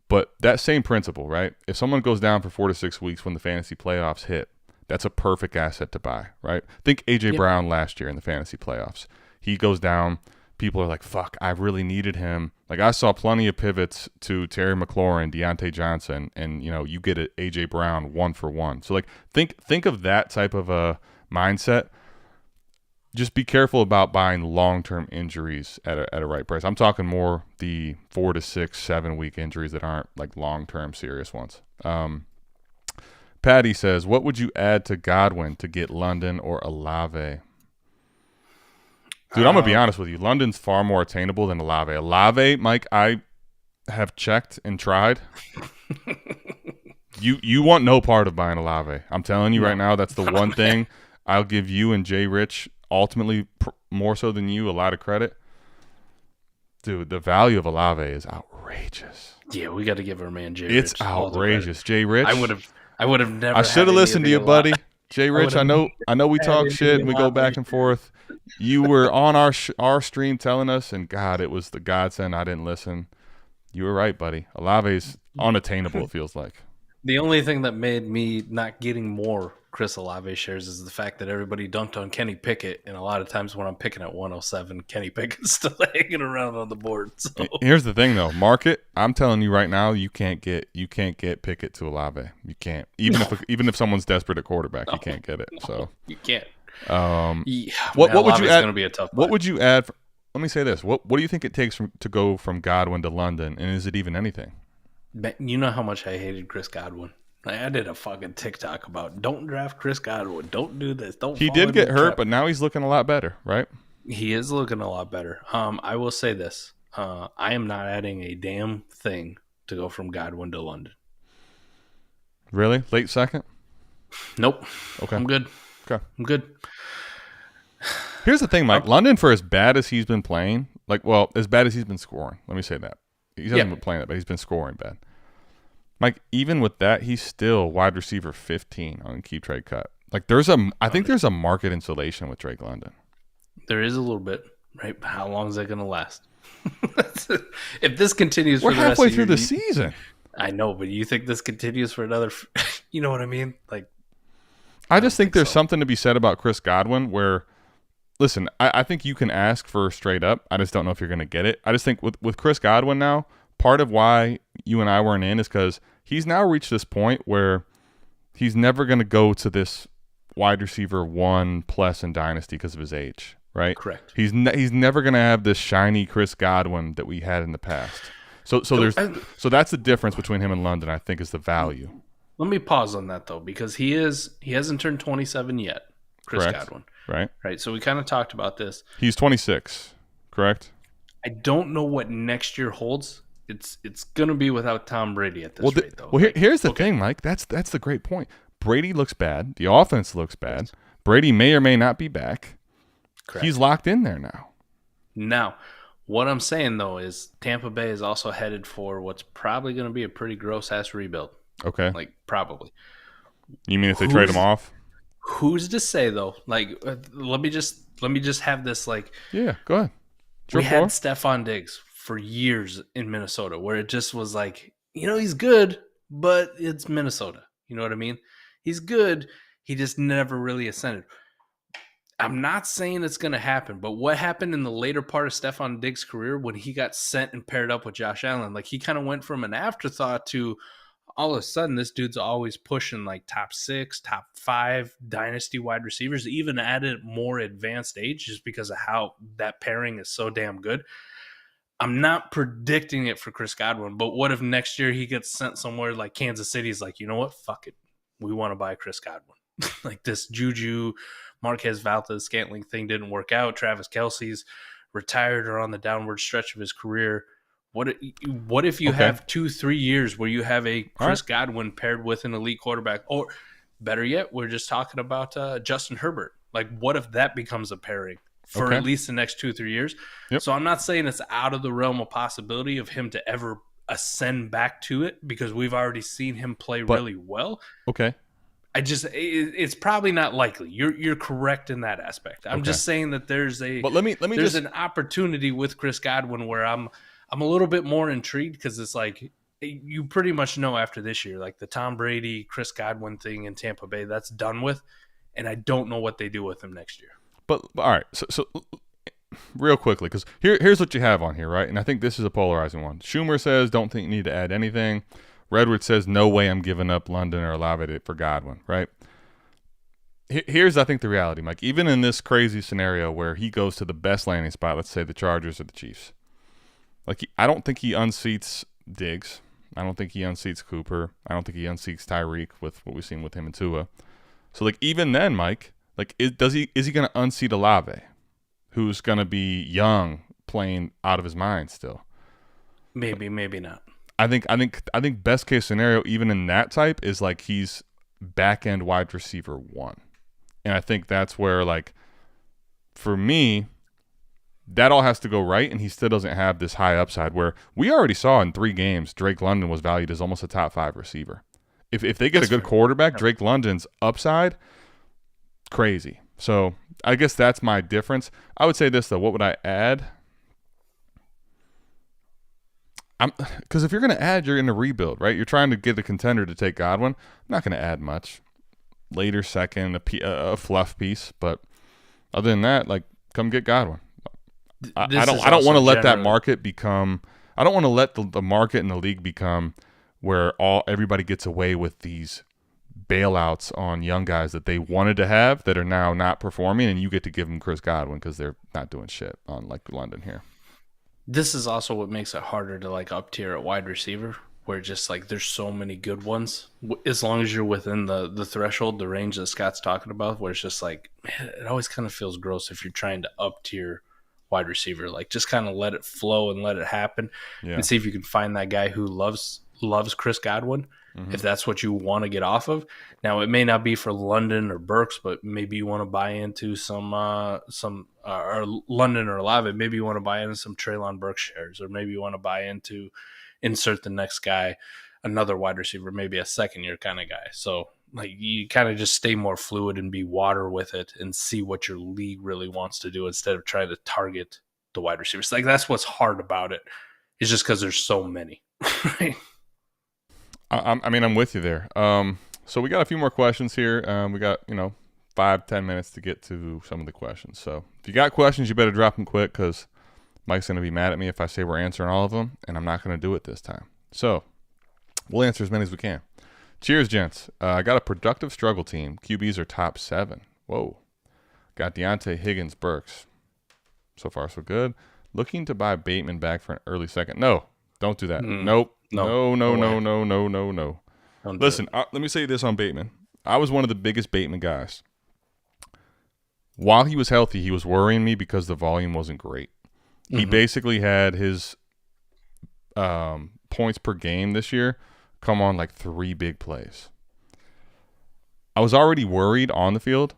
But that same principle, right? If someone goes down for 4 to 6 weeks when the fantasy playoffs hit, that's a perfect asset to buy, right? Think A.J. Brown last year in the fantasy playoffs. He goes down. People are like, fuck, I really needed him. Like, I saw plenty of pivots to Terry McLaurin, Deontay Johnson, and, you get an A.J. Brown 1-for-1. So, like, think of that type of a mindset. Just be careful about buying long-term injuries at a right price. I'm talking more the 4 to 6, 7 week injuries that aren't like long-term serious ones. Patty says, what would you add to Godwin to get London or Olave? Dude, I'm going to be honest with you. London's far more attainable than Olave. Olave, Mike, I have checked and tried. You want no part of buying Olave. I'm telling you right now, that's the one thing I'll give you and Jay Rich, ultimately more so than you, a lot of credit. Dude, the value of Olave is outrageous. Yeah, we got to give our man Jay Rich. It's outrageous. Jay Rich. I would have never. I should have listened to you, buddy. Jay Rich, I know we talk shit and we go back and forth. You were on our stream telling us, and God, it was the godsend. I didn't listen. You were right, buddy. Olave's unattainable, it feels like. The only thing that made me not getting more Chris Olave shares is the fact that everybody dunked on Kenny Pickett, and a lot of times when I'm picking at 107, Kenny Pickett's still hanging around on the board. So here's the thing, though, market. I'm telling you right now, you can't get Pickett to Olave. You can't, even if someone's desperate at quarterback, you can't get it. So you can't. What would you add? Gonna be a tough what would you add? Let me say this. What do you think it takes to go from Godwin to London, and is it even anything? You know how much I hated Chris Godwin. I did a fucking TikTok about don't draft Chris Godwin. Don't do this. Don't. He did get hurt, but now he's looking a lot better, right? He is looking a lot better. I will say this. I am not adding a damn thing to go from Godwin to London. Really? Late second? Nope. Okay. I'm good. Okay. I'm good. Here's the thing, Mike. London, for as bad as he's been playing, as bad as he's been scoring. Let me say that. He hasn't been playing it, but he's been scoring bad. Mike, even with that, he's still wide receiver 15 on keep trade cut. Like I think there's a market insulation with Drake London. There is a little bit, right? But how long is that going to last? If this continues, we're for the halfway rest of through the season. I know, but you think this continues for another? You know what I mean? Like, I just think there's something to be said about Chris Godwin where, listen, I think you can ask for straight up. I just don't know if you're going to get it. I just think with Chris Godwin now, part of why you and I weren't in is because he's now reached this point where he's never going to go to this wide receiver 1+ in Dynasty because of his age, right? Correct. He's never going to have this shiny Chris Godwin that we had in the past. So that's the difference between him and London, I think, is the value. Let me pause on that though, because he hasn't turned 27 yet, Chris Godwin. Right. So we kind of talked about this. He's 26, correct? I don't know what next year holds. It's going to be without Tom Brady at this rate, though. Well, here's the thing, Mike. That's the great point. Brady looks bad. The offense looks bad. Yes. Brady may or may not be back. Correct. He's locked in there now. Now, what I'm saying, though, is Tampa Bay is also headed for what's probably going to be a pretty gross-ass rebuild. Okay. Like, probably. You mean if they trade him off? Who's to say, though? Like, let me just have this, like... Yeah, go ahead. We had Stephon Diggs for years in Minnesota, where it just was like, he's good, but it's Minnesota. You know what I mean? He's good. He just never really ascended. I'm not saying it's going to happen, but what happened in the later part of Stephon Diggs' career when he got sent and paired up with Josh Allen? Like, he kind of went from an afterthought to all of a sudden this dude's always pushing like top 6, top 5 dynasty wide receivers, even at a more advanced age, just because of how that pairing is so damn good. I'm not predicting it for Chris Godwin, but what if next year he gets sent somewhere like Kansas City's like, you know what? Fuck it. We want to buy Chris Godwin. Like this Juju, Marquez Valdez, Scantling thing didn't work out. Travis Kelce's retired or on the downward stretch of his career. What if you have 2-3 years where you have a Chris Godwin paired with an elite quarterback? Or better yet, we're just talking about Justin Herbert. Like, what if that becomes a pairing for at least the next 2-3 years? Yep. So I'm not saying it's out of the realm of possibility of him to ever ascend back to it because we've already seen him play But really well. okay, It's probably not likely. You're correct in that aspect. I'm okay. just saying that there's But let me there's just an opportunity with Chris Godwin where I'm a little bit more intrigued because it's like you pretty much know after this year, like the Tom Brady, Chris Godwin thing in Tampa Bay, that's done with, and I don't know what they do with him next year. But all right, so real quickly, because here's what you have on here, right? And I think this is a polarizing one. Schumer says, don't think you need to add anything. Redwood says, no way I'm giving up London or Olave for Godwin, right? Here's, I think, the reality, Mike. Even in this crazy scenario where he goes to the best landing spot, let's say the Chargers or the Chiefs, I don't think he unseats Diggs. I don't think he unseats Cooper. I don't think he unseats Tyreek with what we've seen with him and Tua. So, even then, Mike, is he going to unseat Olave, who's going to be young, playing out of his mind still? Maybe not. I think best case scenario, even in that type, is he's back end wide receiver 1. And I think that's where, for me, that all has to go right, and he still doesn't have this high upside where we already saw in 3 games Drake London was valued as almost a top 5 receiver. If they get a good quarterback, Drake London's upside, crazy. So I guess that's my difference. I would say this, though. What would I add? Because if you're going to add, you're in a rebuild, right? You're trying to get a contender to take Godwin. I'm not going to add much. Later second, a fluff piece. But other than that, come get Godwin. I don't want to let that market become – I don't want to let the market and the league become where everybody gets away with these bailouts on young guys that they wanted to have that are now not performing, and you get to give them Chris Godwin because they're not doing shit on London here. This is also what makes it harder to up tier at wide receiver, where just there's so many good ones. As long as you're within the threshold, the range that Scott's talking about, where it's just man, it always kind of feels gross if you're trying to up tier wide receiver. Just kind of let it flow and let it happen, and see if you can find that guy who loves Chris Godwin. If that's what you want to get off of. Now, it may not be for London or Burks, but maybe you want to buy into some or London or Olave. Maybe you want to buy into some Treylon Burks shares, or maybe you want to buy into insert the next guy, another wide receiver, maybe a second-year kind of guy. So, you kind of just stay more fluid and be water with it and see what your league really wants to do instead of trying to target the wide receivers. That's what's hard about it. It's just because there's so many, right? I'm with you there. So we got a few more questions here. We got 5-10 minutes to get to some of the questions. So if you got questions, you better drop them quick because Mike's going to be mad at me if I say we're answering all of them, and I'm not going to do it this time. So we'll answer as many as we can. Cheers, gents. I got a productive struggle team. QBs are top 7. Whoa. Got Deontay, Higgins, Burks. So far, so good. Looking to buy Bateman back for an early second. No, don't do that. Nope. No. Listen, let me say this on Bateman. I was one of the biggest Bateman guys. While he was healthy, he was worrying me because the volume wasn't great. He basically had his points per game this year come on 3 big plays. I was already worried on the field,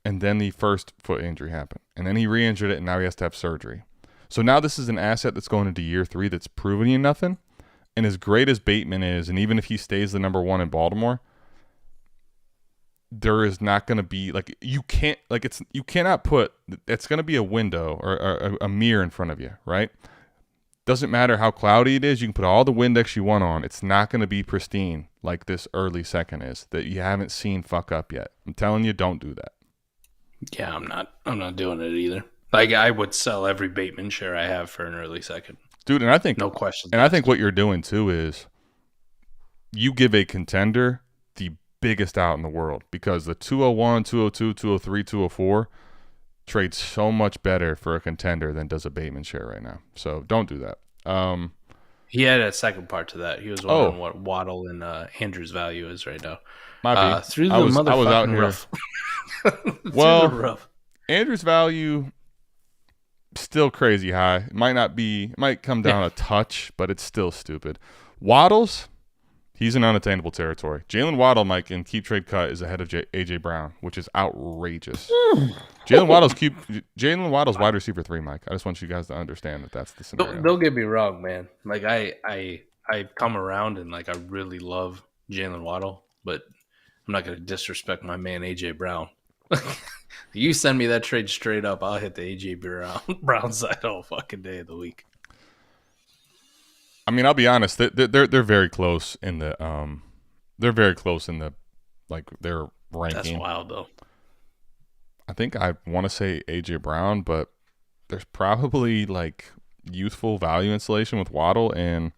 and then the first foot injury happened. And then he re-injured it, and now he has to have surgery. So now this is an asset that's going into year 3 that's proving you nothing. And as great as Bateman is, and even if he stays the number 1 in Baltimore, there is not going to be you cannot put it's going to be a window or a mirror in front of you, right? Doesn't matter how cloudy it is, you can put all the Windex you want on. It's not going to be pristine like this early second is that you haven't seen fuck up yet. I'm telling you, don't do that. Yeah, I'm not doing it either. I would sell every Bateman share I have for an early second. Dude, and I think no question. And I think what you're doing too is you give a contender the biggest out in the world because the 201, 202, 203, 204 trades so much better for a contender than does a Bateman share right now. So don't do that. He had a second part to that. He was wondering what Waddle and Andrew's value is right now. Through the I was out here. Rough. Well, rough. Andrew's value still crazy high. It might come down a touch, but it's still stupid. Waddle's, he's in unattainable territory. Jalen Waddle, Mike, in keep trade cut is ahead of A.J. Brown, which is outrageous. Jalen Waddle's wide receiver 3, Mike. I just want you guys to understand that that's the scenario. Don't get me wrong, man. I I've come around and like I really love Jalen Waddle, but I'm not going to disrespect my man AJ Brown. You send me that trade straight up, I'll hit the AJ Brown side all fucking day of the week. I mean, I'll be honest. They're very close in the they're very close in the like their ranking. That's wild though. I think I want to say AJ Brown, but there's probably like youthful value installation with Waddle. And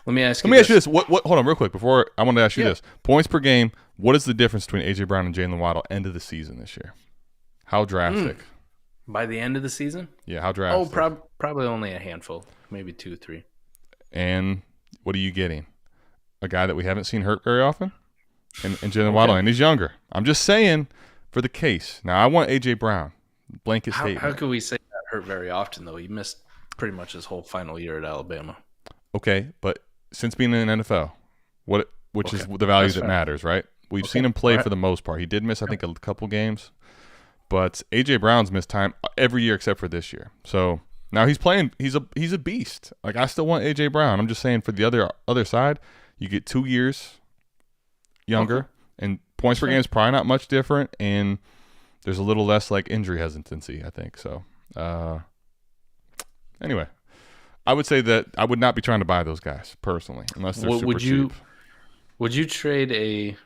let me ask you this. What? Hold on, real quick. Before I want to ask you this: points per game. What is the difference between AJ Brown and Jalen Waddle end of the season this year? How drastic? By the end of the season? Yeah, how drastic? Oh, probably only a handful, maybe 2 or 3. And what are you getting? A guy that we haven't seen hurt very often, and Jalen Waddle, and he's younger. I'm just saying for the case. Now I want AJ Brown. Blanket statement. How could we say that hurt very often though? He missed pretty much his whole final year at Alabama. Okay, but since being in the NFL, which is the value that matters, right? We've seen him play for the most part. He did miss, I think, a couple games, but AJ Brown's missed time every year except for this year. So now he's playing. He's a beast. Like I still want AJ Brown. I'm just saying for the other side, you get 2 years younger, and points per game is probably not much different, and there's a little less like injury hesitancy, I think. So anyway, I would say that I would not be trying to buy those guys personally, unless they're super cheap. Would you trade a?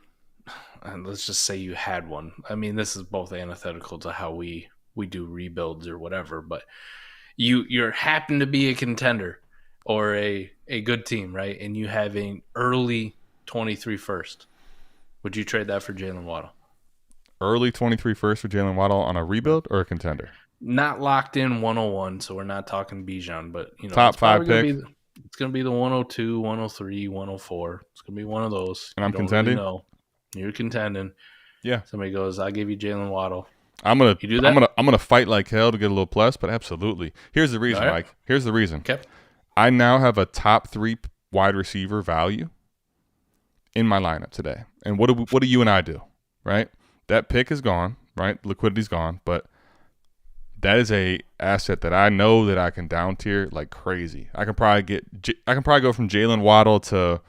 Let's just say you had one. I mean, this is both antithetical to how we do rebuilds or whatever, but you're happen to be a contender or a good team, right? And you have an early 23 first. Would you trade that for Jalen Waddle? Early 23 first for Jalen Waddle on a rebuild or a contender? Not locked in 101, so we're not talking Bijan, but top 5 pick. It's going to be the 102, 103, 104. It's going to be one of those. And I'm contending? Really know. You're contending. Yeah. Somebody goes, I'll give you Jalen Waddle. I'm gonna fight like hell to get a little plus, but absolutely. Here's the reason, Mike. Here's the reason. Okay. I now have a top 3 wide receiver value in my lineup today. And what do you and I do? Right? That pick is gone, right? Liquidity's gone, but that is a asset that I know that I can down tier like crazy. I can probably go from Jalen Waddle to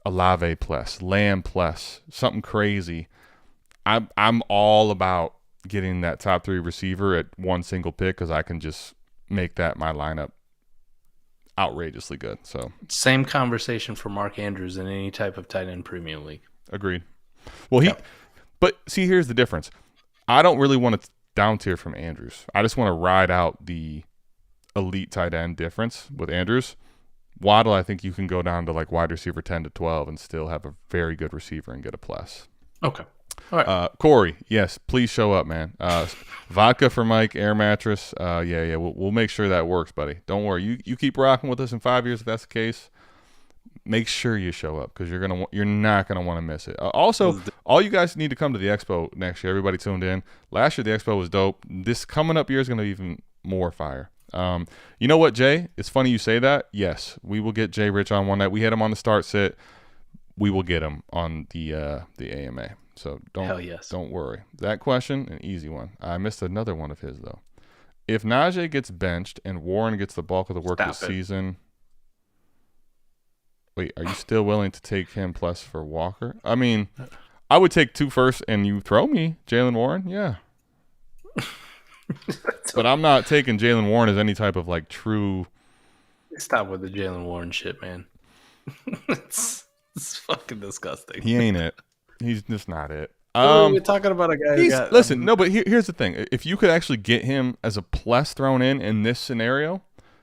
Olave plus, Lamb plus, something crazy. I'm all about getting that top 3 receiver at one single pick because I can just make that my lineup outrageously good. So same conversation for Mark Andrews in any type of tight end premium league. Agreed. Well, but see, here's the difference. I don't really want to down tier from Andrews. I just want to ride out the elite tight end difference with Andrews. Waddle, I think you can go down to like wide receiver 10 to 12 and still have a very good receiver and get a plus. Okay. All right. Corey, yes, please show up, man. Vodka for Mike, air mattress. Yeah. We'll make sure that works, buddy. Don't worry. You keep rocking with us in 5 years if that's the case. Make sure you show up because you're not gonna want to miss it. Also, all you guys need to come to the expo next year. Everybody tuned in. Last year the expo was dope. This coming up year is gonna be even more fire. You know what, Jay? It's funny you say that. Yes, we will get Jay Rich on one night. We had him on the start sit. We will get him on the AMA. So don't worry. That question, an easy one. I missed another one of his though. If Najee gets benched and Warren gets the bulk of the work this season, wait, are you still willing to take him plus for Walker? I mean, I would take 2 first and you throw me Jalen Warren, yeah. But I'm not taking Jalen Warren as any type of like true. Stop with the Jalen Warren shit, man. It's fucking disgusting. He ain't it. He's just not it. We're talking about a guy who got... Listen, no, but here's the thing. If you could actually get him as a plus thrown in this scenario,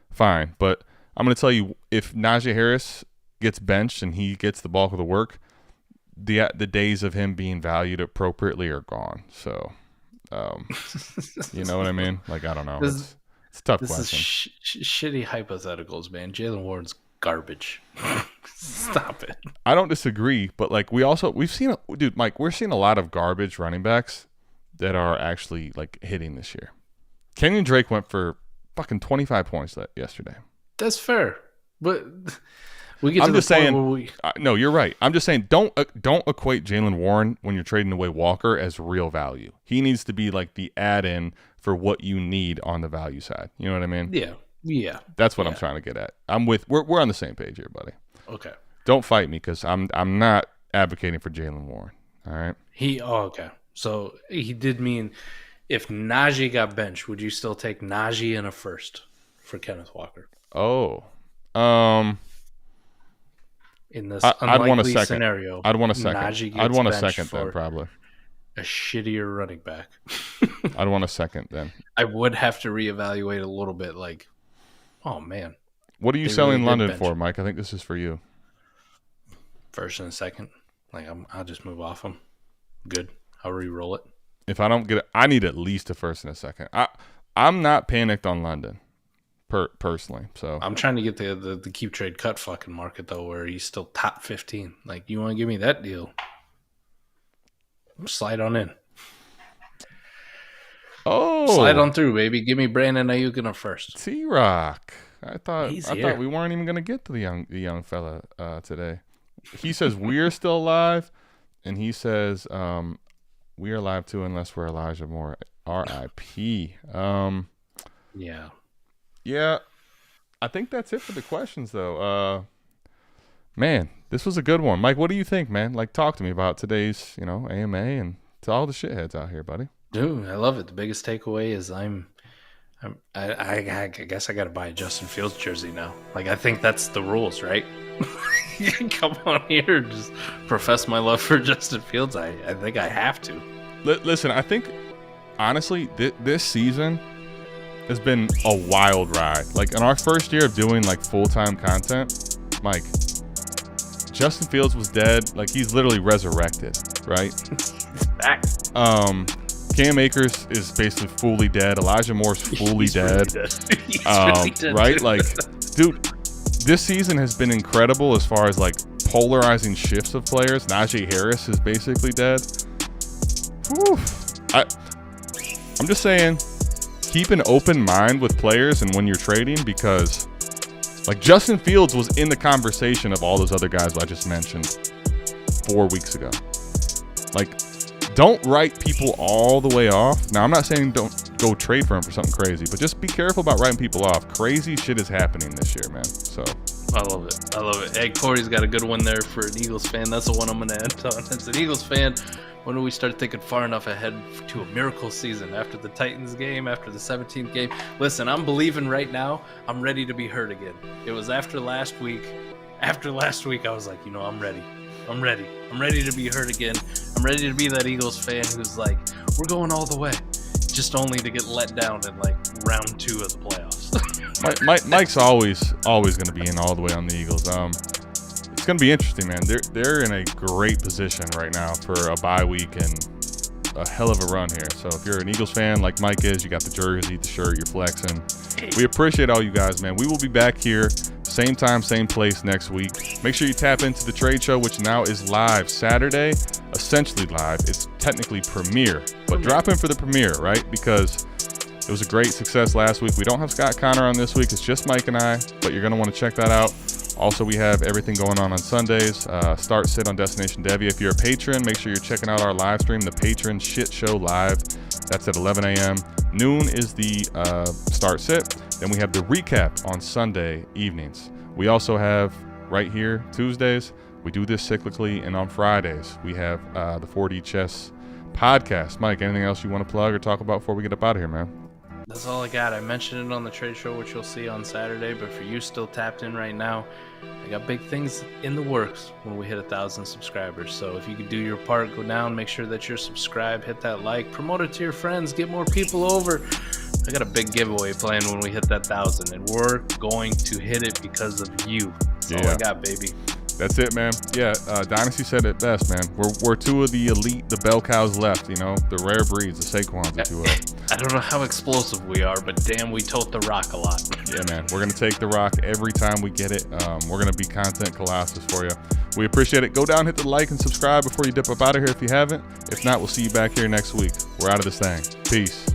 fine. But I'm going to tell you, if Najee Harris gets benched and he gets the bulk of the work, the days of him being valued appropriately are gone. So, you know what I mean? Like, I don't know. It's a tough question. This is shitty hypotheticals, man. Jalen Warren's garbage. Stop it. I don't disagree, but like we've seen, dude, Mike, we're seeing a lot of garbage running backs that are actually like hitting this year. Kenyon Drake went for fucking 25 points yesterday. That's fair, but we get. I'm just saying. No, you're right. I'm just saying. Don't equate Jalen Warren when you're trading away Walker as real value. He needs to be like the add-in for what you need on the value side. You know what I mean? Yeah. That's what I'm trying to get at. We're on the same page here, buddy. Okay. Don't fight me because I'm not advocating for Jalen Warren. All right. Okay. So he did mean if Najee got benched, would you still take Najee in a first for Kenneth Walker? Oh. In this I'd want a unlikely second. scenario, I'd want a second. Najee I'd gets want a benched second then, for probably. a shittier running back. I'd want a second then. I would have to reevaluate a little bit. Like, oh man, What are you They selling really did London bench for, him. Mike? I think this is for you. first and second. Like, I'll just move off him. Good. I'll re-roll it. If I don't get it, I need at least a first and a second. I'm not panicked on London, personally. So I'm trying to get the keep trade cut fucking market though, where he's still top 15. Like, you want to give me that deal? Slide on in. Slide on through, baby. Give me Brandon Ayuk in a first. T-Rock. I thought here. we weren't even gonna get to the young fella today. He says we're still alive, and he says we are alive too unless we're Elijah Moore. R.I.P. Yeah. Yeah. I think that's it for the questions though. Man, this was a good one. Mike, what do you think, man? Like, talk to me about today's, AMA and to all the shitheads out here, buddy. Dude, I love it. The biggest takeaway is I guess I got to buy a Justin Fields jersey now. Like, I think that's the rules, right? You can come on here and just profess my love for Justin Fields. I think I have to. Listen, I think, honestly, this season has been a wild ride. Like, in our first year of doing, like, full-time content, Mike, Justin Fields was dead. Like, he's literally resurrected, right? Back. Cam Akers is basically fully dead. Elijah Moore's fully dead. Really dead. He's really dead, right? dude. Like, dude, this season has been incredible as far as, like, polarizing shifts of players. Najee Harris is basically dead. Whew. I'm just saying, keep an open mind with players and when you're trading, because, like, Justin Fields was in the conversation of all those other guys I just mentioned 4 weeks ago. Like, don't write people all the way off. Now, I'm not saying don't go trade for him for something crazy, but just be careful about writing people off. Crazy shit is happening this year, man. So I love it. Hey, Corey's got a good one there for an Eagles fan. That's the one I'm going to end on. As an Eagles fan, when do we start thinking far enough ahead to a miracle season after the Titans game, after the 17th game? Listen, I'm believing right now. I'm ready to be hurt again. It was after last week. After last week, I was like, I'm ready. I'm ready to be hurt again. I'm ready to be that Eagles fan who's like, we're going all the way, just only to get let down in like round 2 of the playoffs. Mike's always going to be in all the way on the Eagles. It's going to be interesting, man. They're in a great position right now for a bye week and a hell of a run here. So if you're an Eagles fan like Mike is, you got the jersey, the shirt, you're flexing. We appreciate all you guys, man. We will be back here, same time, same place next week. Make sure you tap into the trade show, which now is live Saturday, essentially live. It's technically premiere, but drop in for the premiere, right? Because it was a great success last week. We don't have Scott Connor on this week. It's just Mike and I, but you're going to want to check that out. Also, we have everything going on Sundays. Start Sit on Destination Devy. If you're a patron, make sure you're checking out our live stream, the Patron Shit Show Live. That's at 11 a.m. Noon is the Start Sit. Then we have the recap on Sunday evenings. We also have right here Tuesdays. We do this cyclically, and on Fridays we have the 4D Chess podcast. Mike, anything else you want to plug or talk about before we get up out of here, man? That's all I got. I mentioned it on the trade show, which you'll see on Saturday, but for you still tapped in right now, I got big things in the works when we hit 1,000 subscribers. So if you could do your part, go down, make sure that you're subscribed, hit that like, promote it to your friends, get more people over. I got a big giveaway planned when we hit that 1,000, and we're going to hit it because of you. That's all I got, baby. That's it, man. Yeah, Dynasty said it best, man. We're 2 of the elite, the bell cows left, the rare breeds, the Saquons, if you will. I don't know how explosive we are, but damn, we tote the rock a lot. Yeah, man. We're going to take the rock every time we get it. We're going to be content colossus for you. We appreciate it. Go down, hit the like, and subscribe before you dip up out of here if you haven't. If not, we'll see you back here next week. We're out of this thing. Peace.